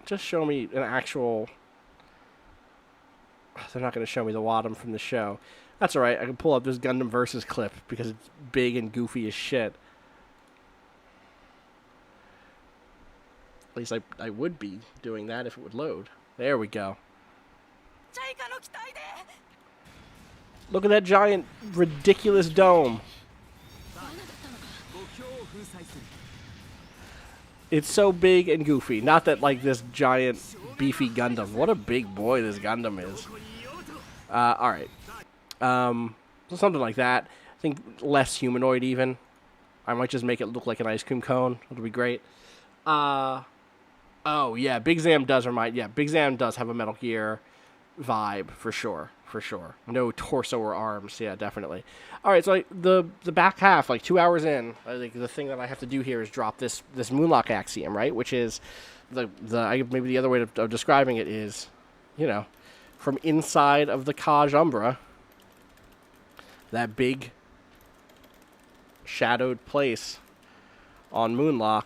Just show me an actual. They're not going to show me the Wadum from the show. That's alright, I can pull up this Gundam Versus clip because it's big and goofy as shit. At least I would be doing that if it would load. There we go. Look at that giant, ridiculous dome. It's so big and goofy. Not that, like, this giant, beefy Gundam. What a big boy this Gundam is. Alright. So something like that. I think less humanoid, even. I might just make it look like an ice cream cone. It'll be great. Oh, yeah, Big Zam does remind... Yeah, Big Zam does have a Metal Gear vibe, for sure. For sure. No torso or arms. Yeah, definitely. Alright, so like, the back half, like 2 hours in, I think the thing that I have to do here is drop this Moonlock Axiom, right? Which is, maybe the other way of describing it is, you know, from inside of the Kaj Umbra, that big shadowed place on Moonlock,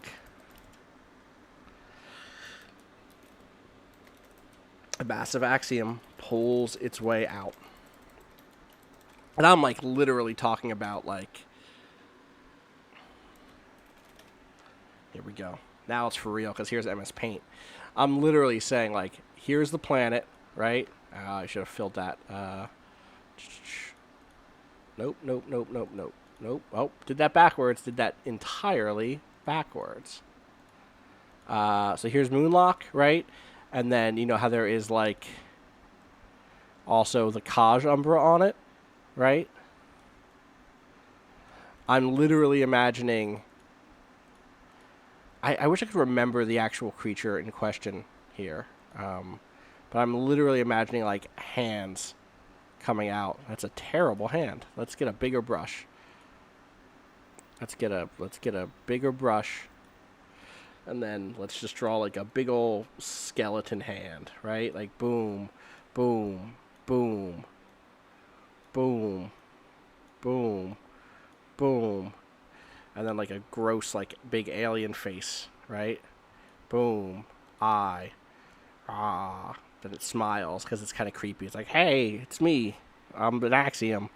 a massive Axiom pulls its way out. And I'm, like, literally talking about, like... Here we go. Now it's for real, because here's MS Paint. I'm literally saying, like, here's the planet, right? I should have filled that. Nope. Oh, did that backwards. Did that entirely backwards. So here's Moonlock, right? And then, you know how there is, like, also the Kaj Umbra on it, right? I'm literally imagining... I wish I could remember the actual creature in question here. But I'm literally imagining, like, hands coming out. That's a terrible hand. Let's get a bigger brush. Let's get a bigger brush. And then let's just draw, like, a big old skeleton hand, right? Like, boom, boom, boom, boom, boom, boom. And then, like, a gross, like, big alien face, right? Boom, eye, ah. Then it smiles because it's kind of creepy. It's like, hey, it's me. I'm an Axiom.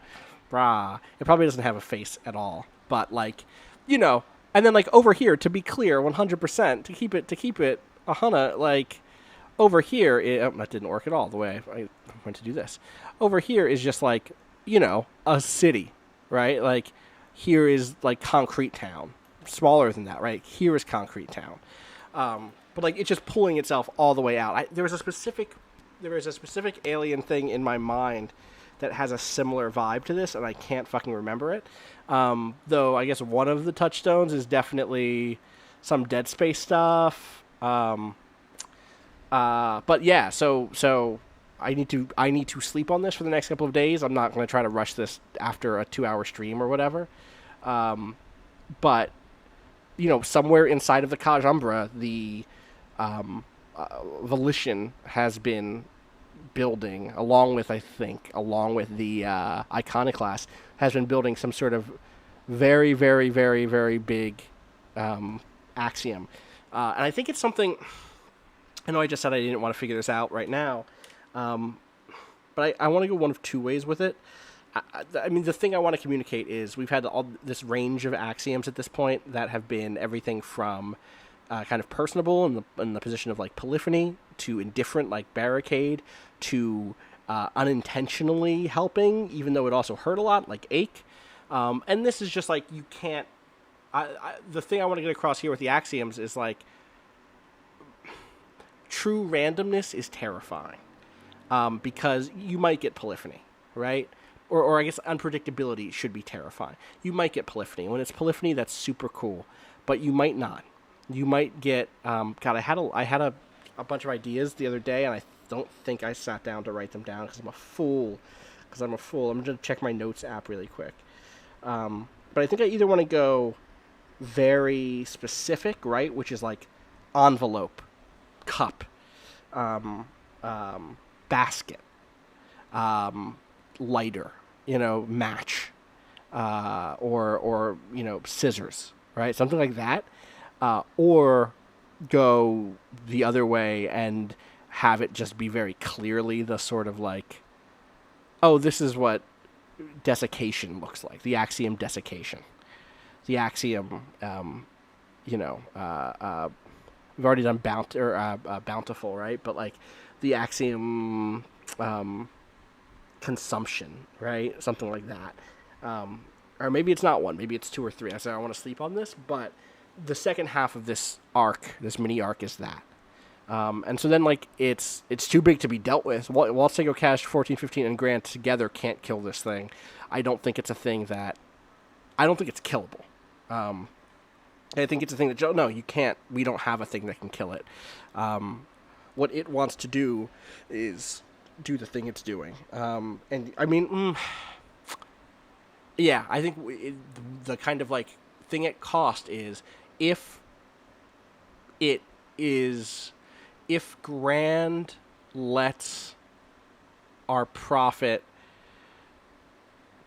Brah. It probably doesn't have a face at all. But, like, you know. And then, like, over here, to be clear, 100%, to keep it 100, like, over here, that didn't work at all the way I went to do this. Over here is just, like, you know, a city, right? Like, here is, like, Concrete Town. Smaller than that, right? Here is Concrete Town. But, like, it's just pulling itself all the way out. There is a specific alien thing in my mind that has a similar vibe to this, and I can't fucking remember it. Though I guess one of the touchstones is definitely some Dead Space stuff. But yeah, so I need to sleep on this for the next couple of days. I'm not going to try to rush this after a 2-hour stream or whatever. But somewhere inside of the Kaj Umbra, the Volition has been building, along with the Iconoclast, has been building some sort of very, very, very, very big axiom. And I think it's something... I know I just said I didn't want to figure this out right now, but I want to go one of two ways with it. I mean, the thing I want to communicate is we've had all this range of axioms at this point that have been everything from kind of personable in the position of like polyphony, to indifferent like barricade, to unintentionally helping, even though it also hurt a lot, like ache. And this is just like, you can't... the thing I want to get across here with the axioms is like, true randomness is terrifying, because you might get polyphony, right? Or I guess unpredictability should be terrifying. You might get polyphony. When it's polyphony, that's super cool, but you might not. You might get... God, I had a bunch of ideas the other day, and I don't think I sat down to write them down because I'm a fool. I'm going to check my notes app really quick. But I think I either want to go very specific, right, which is like envelope, cup, basket, lighter, match, or scissors, right? Something like that. Or go the other way and have it just be very clearly the sort of like, oh, this is what desiccation looks like. The axiom desiccation. The axiom, we've already done bountiful, right? But like the axiom consumption, right? Something like that. Or maybe it's not one. Maybe it's two or three. I said I want to sleep on this, but the second half of this arc, this mini arc, is that. And so then, like, it's too big to be dealt with. Waltzego Cash, 14, 15, and Grant together can't kill this thing. I don't think it's a thing that... I don't think it's killable. I think it's a thing that... No, you can't. We don't have a thing that can kill it. What it wants to do is do the thing it's doing. And, I mean... yeah, I think the kind of, like, thing at cost is if Grand lets our prophet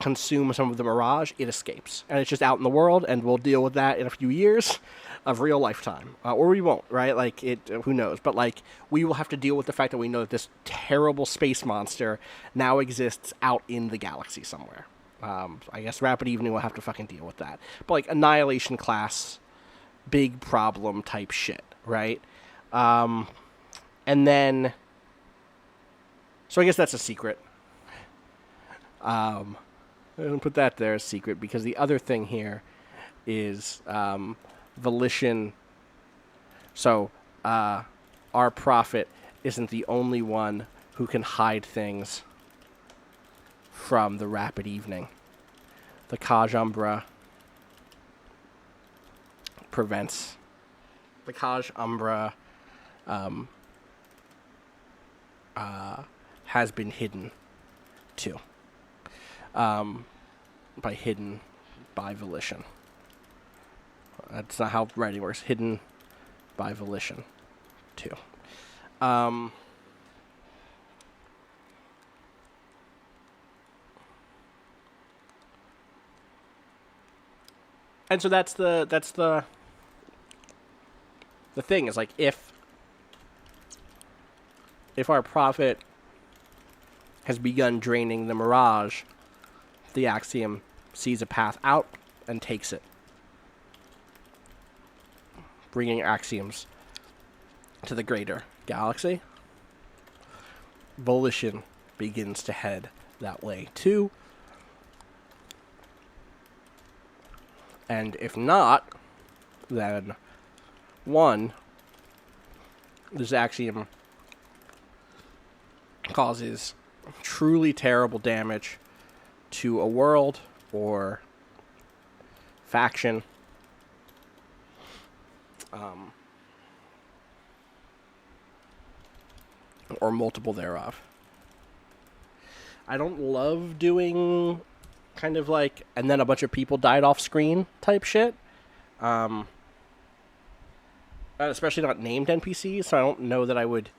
consume some of the Mirage, it escapes. And it's just out in the world, and we'll deal with that in a few years of real lifetime. Or we won't, right? Like, who knows? But, like, we will have to deal with the fact that we know that this terrible space monster now exists out in the galaxy somewhere. I guess Rapid Evening will have to fucking deal with that. But, like, Annihilation class, big problem type shit, right? And then... So I guess that's a secret. I'm going to put that there as secret, because the other thing here is Volition. So our prophet isn't the only one who can hide things from the Rapid Evening. The Kaj Umbra prevents. The Kaj Umbra has been hidden too. By hidden by Volition. That's not how writing works. Hidden by Volition too. And so that's the thing is, like, if our prophet has begun draining the Mirage, the axiom sees a path out and takes it, bringing axioms to the greater galaxy. Volition begins to head that way too. And if not, then one, this axiom causes truly terrible damage to a world or faction, or multiple thereof. I don't love doing kind of like, and then a bunch of people died off screen type shit. especially not named NPCs, so I don't know that I would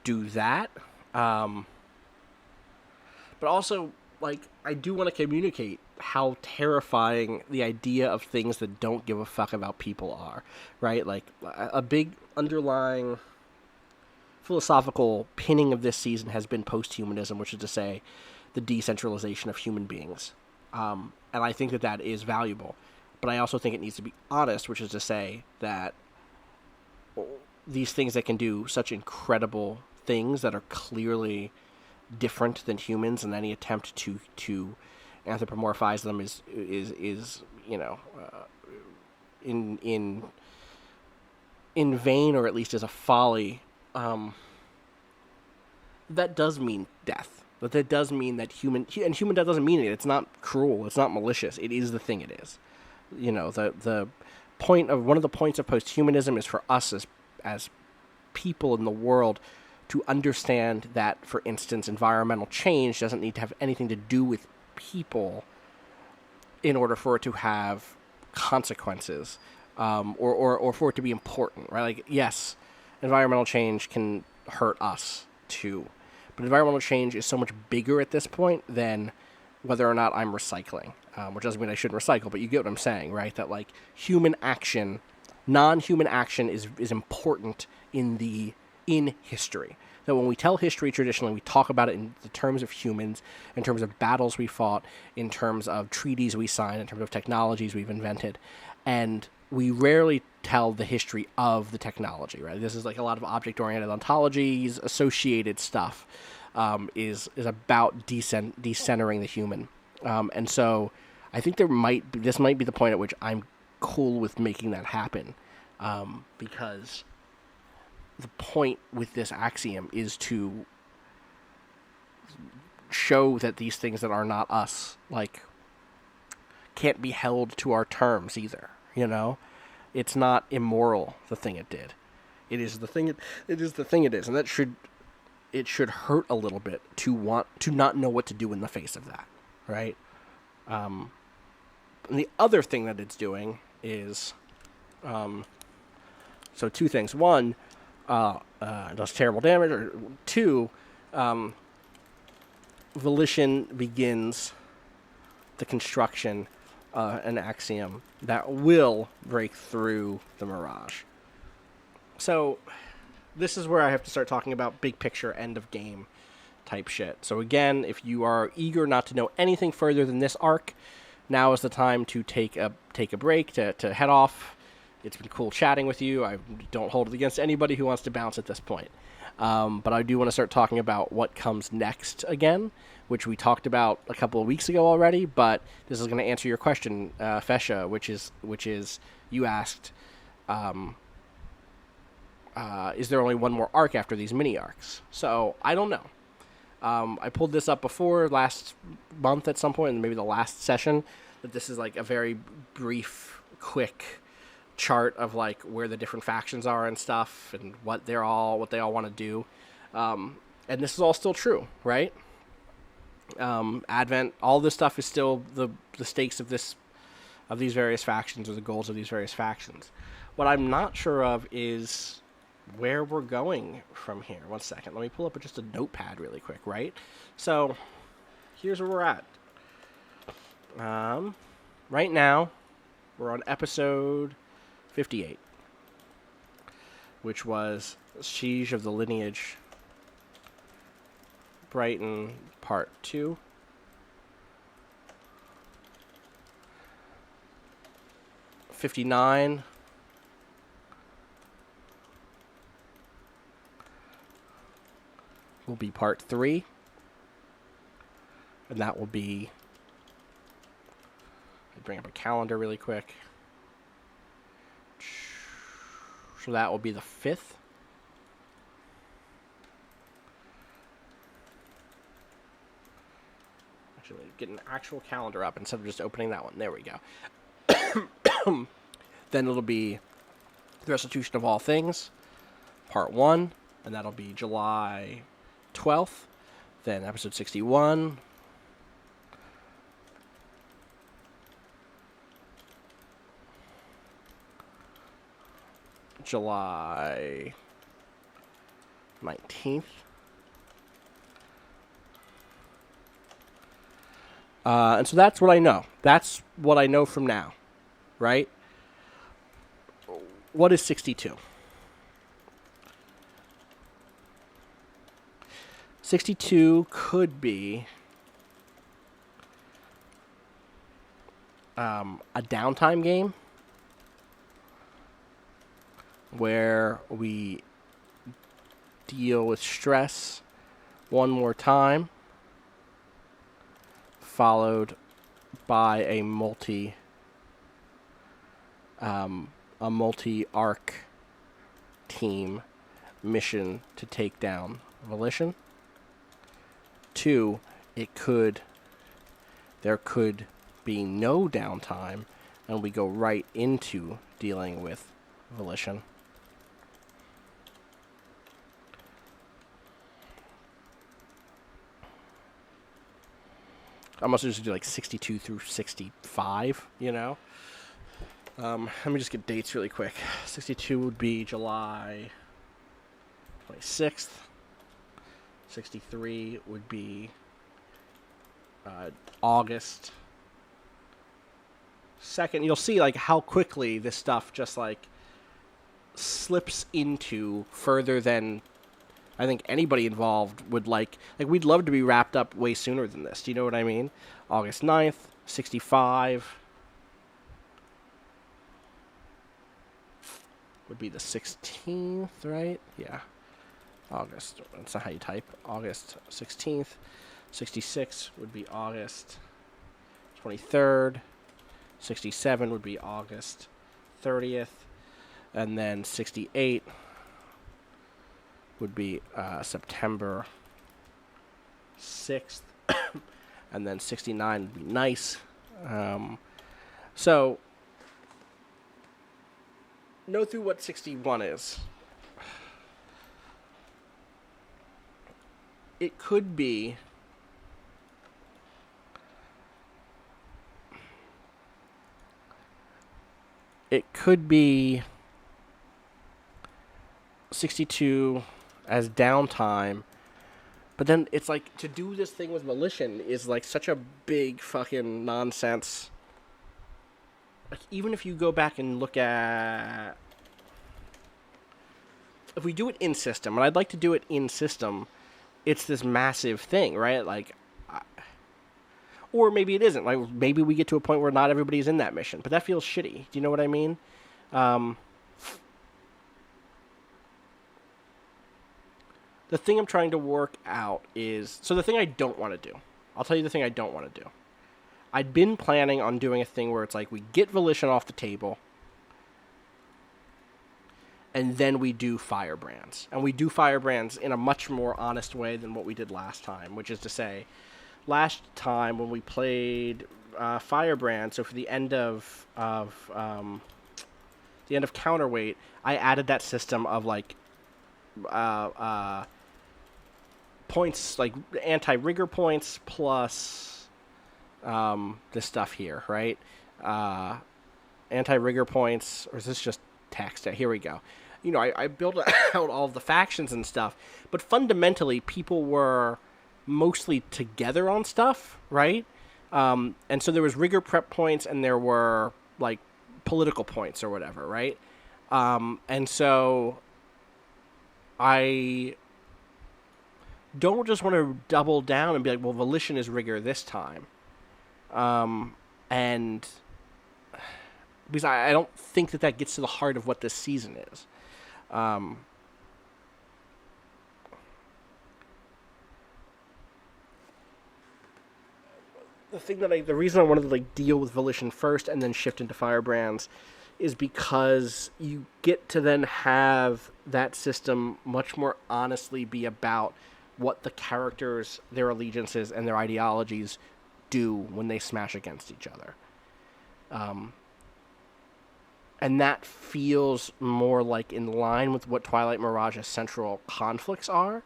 do that. But also, like, I do want to communicate how terrifying the idea of things that don't give a fuck about people are, right? Like, a big underlying philosophical pinning of this season has been posthumanism, which is to say the decentralization of human beings. And I think that that is valuable. But I also think it needs to be honest, which is to say that these things that can do such incredible things that are clearly different than humans, and any attempt to anthropomorphize them is in vain, or at least is a folly. That does mean death. But that does mean that human death doesn't mean it. It's not cruel. It's not malicious. It is the thing it is. The point of one of the points of posthumanism is for us as people in the world to understand that, for instance, environmental change doesn't need to have anything to do with people in order for it to have consequences, or for it to be important, right? Like, yes, environmental change can hurt us too, but environmental change is so much bigger at this point than whether or not I'm recycling, which doesn't mean I shouldn't recycle, but you get what I'm saying, right? That, like, human action, non-human action is important in history. That when we tell history traditionally, we talk about it in the terms of humans, in terms of battles we fought, in terms of treaties we signed, in terms of technologies we've invented, and we rarely tell the history of the technology, right? This is like a lot of object-oriented ontologies, associated stuff, is about decentering the human. And so I think this might be the point at which I'm cool with making that happen, because the point with this axiom is to show that these things that are not us, like, can't be held to our terms either, It's not immoral, the thing it did. It is the thing it is, and that should hurt a little bit to want to not know what to do in the face of that, right? And the other thing that it's doing is, so two things. One, does terrible damage, or two, Volition begins the construction an axiom that will break through the Mirage. So this is where I have to start talking about big picture, end of game type shit. So again, if you are eager not to know anything further than this arc, now is the time to take a break, to head off. It's been cool chatting with you. I don't hold it against anybody who wants to bounce at this point. But I do want to start talking about what comes next again, which we talked about a couple of weeks ago already, but this is going to answer your question, Fesha, which is you asked, is there only one more arc after these mini arcs? So I don't know. I pulled this up before last month at some point, and maybe the last session, that this is like a very brief, quick chart of like where the different factions are and stuff, and what they all want to do. And this is all still true, right? Advent, all this stuff is still the stakes of these various factions, or the goals of these various factions. What I'm not sure of is where we're going from here. One second, let me pull up just a notepad really quick, right? So here's where we're at. Right now we're on episode 58, which was Siege of the Lineage, Brighton Part 2. '59 will be Part 3, and that will be, I'll bring up a calendar really quick. So that will be the 5th. Actually, get an actual calendar up instead of just opening that one. There we go. Then it'll be The Restitution of All Things, Part 1, and that'll be July 12th. Then episode 61. July 19th. And so that's what I know. That's what I know from now, right? What is 62? 62 could be a downtime game where we deal with stress one more time, followed by a multi-arc team mission to take down Volition. 2, there could be no downtime, and we go right into dealing with Volition. I must just do like 62 through 65, you know? Let me just get dates really quick. 62 would be July 26th. 63 would be August 2nd. You'll see like how quickly this stuff just like slips into further than I think anybody involved would like we'd love to be wrapped up way sooner than this. Do you know what I mean? August 9th, 65 would be the 16th, right? Yeah. August. That's not how you type. August 16th. 66 would be August 23rd. 67 would be August 30th. And then 68 would be September 6th. And then 69 would be nice. So, know through what 61 is. It could be it could be 62 as downtime, but then it's like to do this thing with Volition is like such a big fucking nonsense. Like even if you go back and look at if we do it in system, and I'd like to do it in system, it's this massive thing, right? Like, or maybe it isn't. Like, maybe we get to a point where not everybody's in that mission, but that feels shitty. Do you know what I mean? The thing I'm trying to work out is... So the thing I don't want to do. I'll tell you the thing I don't want to do. I'd been planning on doing a thing where it's like we get Volition off the table, and then we do Firebrands. And we do Firebrands in a much more honest way than what we did last time, which is to say, last time when we played Firebrand, so for the end of Counterweight, I added that system of like points, like anti-rigor points plus this stuff here, right? Anti-rigor points, or is this just text? Here we go. You know, I built out all of the factions and stuff, but fundamentally people were mostly together on stuff, right? And so there was rigor prep points and there were like political points or whatever, right? And so I don't just want to double down and be like, well, Volition is rigor this time. And because I don't think that gets to the heart of what this season is. The reason I wanted to like deal with Volition first and then shift into Firebrands is because you get to then have that system much more honestly be about what the characters, their allegiances, and their ideologies do when they smash against each other. And that feels more like in line with what Twilight Mirage's central conflicts are.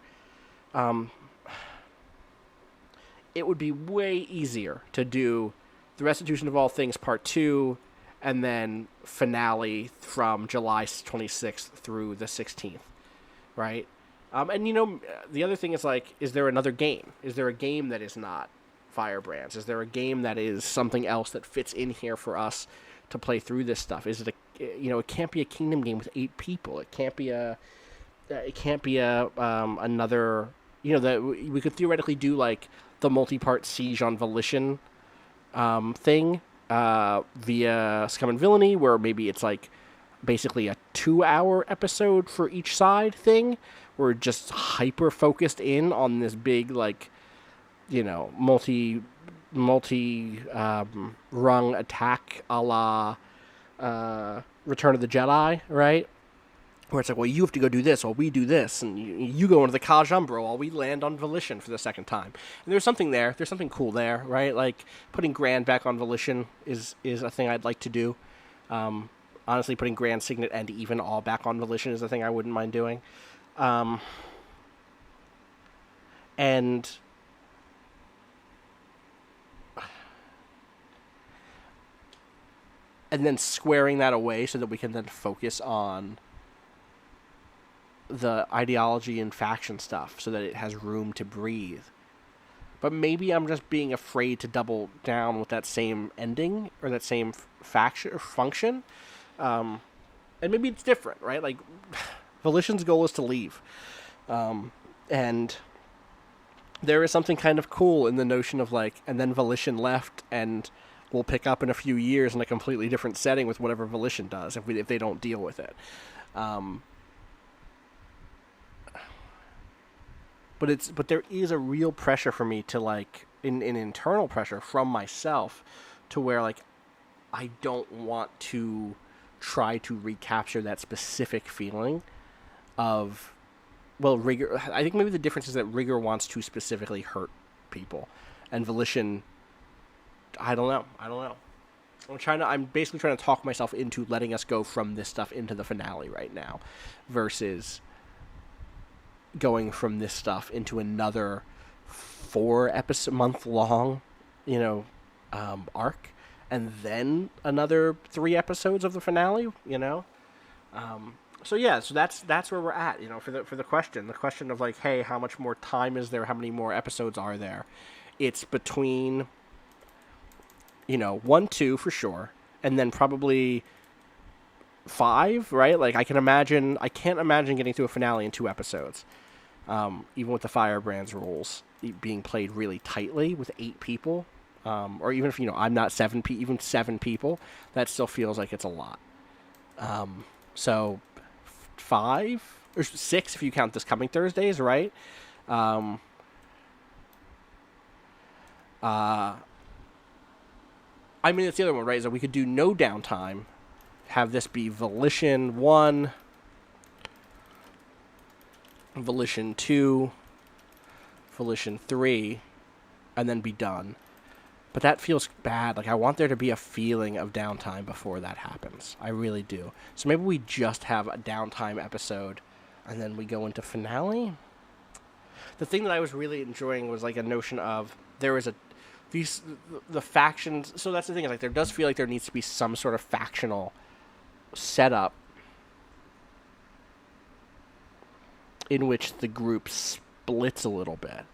It would be way easier to do the Restitution of All Things Part 2 and then finale from July 26th through the 16th, right? And the other thing is like, is there another game? Is there a game that is not Firebrands? Is there a game that is something else that fits in here for us to play through this stuff? Is it it can't be a Kingdom game with 8 people. It can't be another, that we could theoretically do like the multi-part Siege on Volition thing via Scum and Villainy, where maybe it's like basically a 2-hour episode for each side thing. We're just hyper focused in on this big, like, multi rung attack a la Return of the Jedi, right? Where it's like, well, you have to go do this while we do this, and you go into the Kaj Umbra while we land on Volition for the second time. And there's something there. There's something cool there, right? Like, putting Grand back on Volition is a thing I'd like to do. Honestly, putting Grand, Signet, and even all back on Volition is a thing I wouldn't mind doing. And then squaring that away so that we can then focus on the ideology and faction stuff so that it has room to breathe. But maybe I'm just being afraid to double down with that same ending or that same faction or function. And maybe it's different, right? Like, Volition's goal is to leave. And there is something kind of cool in the notion of, like, and then Volition left, and we'll pick up in a few years in a completely different setting with whatever Volition does if they don't deal with it. But there is a real pressure for me to, like, an internal pressure from myself to where, like, I don't want to try to recapture that specific feeling of, well, Rigor. I think maybe the difference is that Rigor wants to specifically hurt people, and Volition, I don't know. I'm basically trying to talk myself into letting us go from this stuff into the finale right now, versus going from this stuff into another 4-month long, arc, and then another 3 episodes of the finale, So that's where we're at, for the question of, like, hey, how much more time is there? How many more episodes are there? It's between, 1, 2 for sure, and then probably 5, right? Like, I can't imagine getting to a finale in 2 episodes. Even with the Firebrands rules being played really tightly with 8 people, or even if, I'm not 7 even 7 people, that still feels like it's a lot. So 5 or 6 if you count this coming Thursdays, right? It's the other one, right? Is that we could do no downtime, have this be Volition 1, Volition 2, Volition 3, and then be done. But that feels bad. Like, I want there to be a feeling of downtime before that happens. I really do. So maybe we just have a downtime episode, and then we go into finale? The thing that I was really enjoying was, like, a notion of there is the factions. So that's the thing, is, like, there does feel like there needs to be some sort of factional setup in which the group splits a little bit.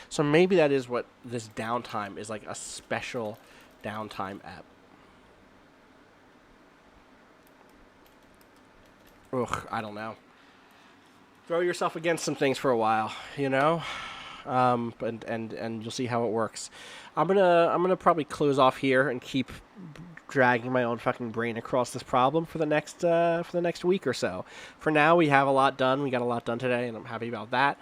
So maybe that is what this downtime is, like, a special downtime ep. Ugh, I don't know. Throw yourself against some things for a while, and you'll see how it works. I'm gonna probably close off here and keep dragging my own fucking brain across this problem for the next week or so. For now, we have a lot done. We got a lot done today, and I'm happy about that.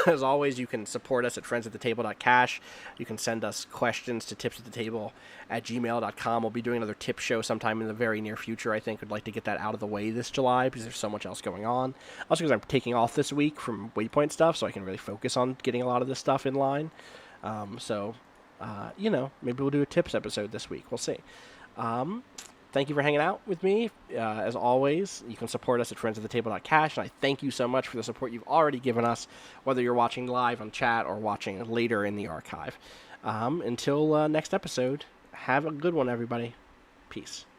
As always, you can support us at friendsattetable.cash. You can send us questions to tipsattetable@gmail.com. We'll be doing another tip show sometime in the very near future, I think. I'd like to get that out of the way this July because there's so much else going on. Also because I'm taking off this week from Waypoint stuff, so I can really focus on getting a lot of this stuff in line. Maybe we'll do a tips episode this week. We'll see. Thank you for hanging out with me. As always, you can support us at friendsattetable.cash, and I thank you so much for the support you've already given us, whether you're watching live on chat or watching later in the archive. Until next episode, have a good one, everybody. Peace.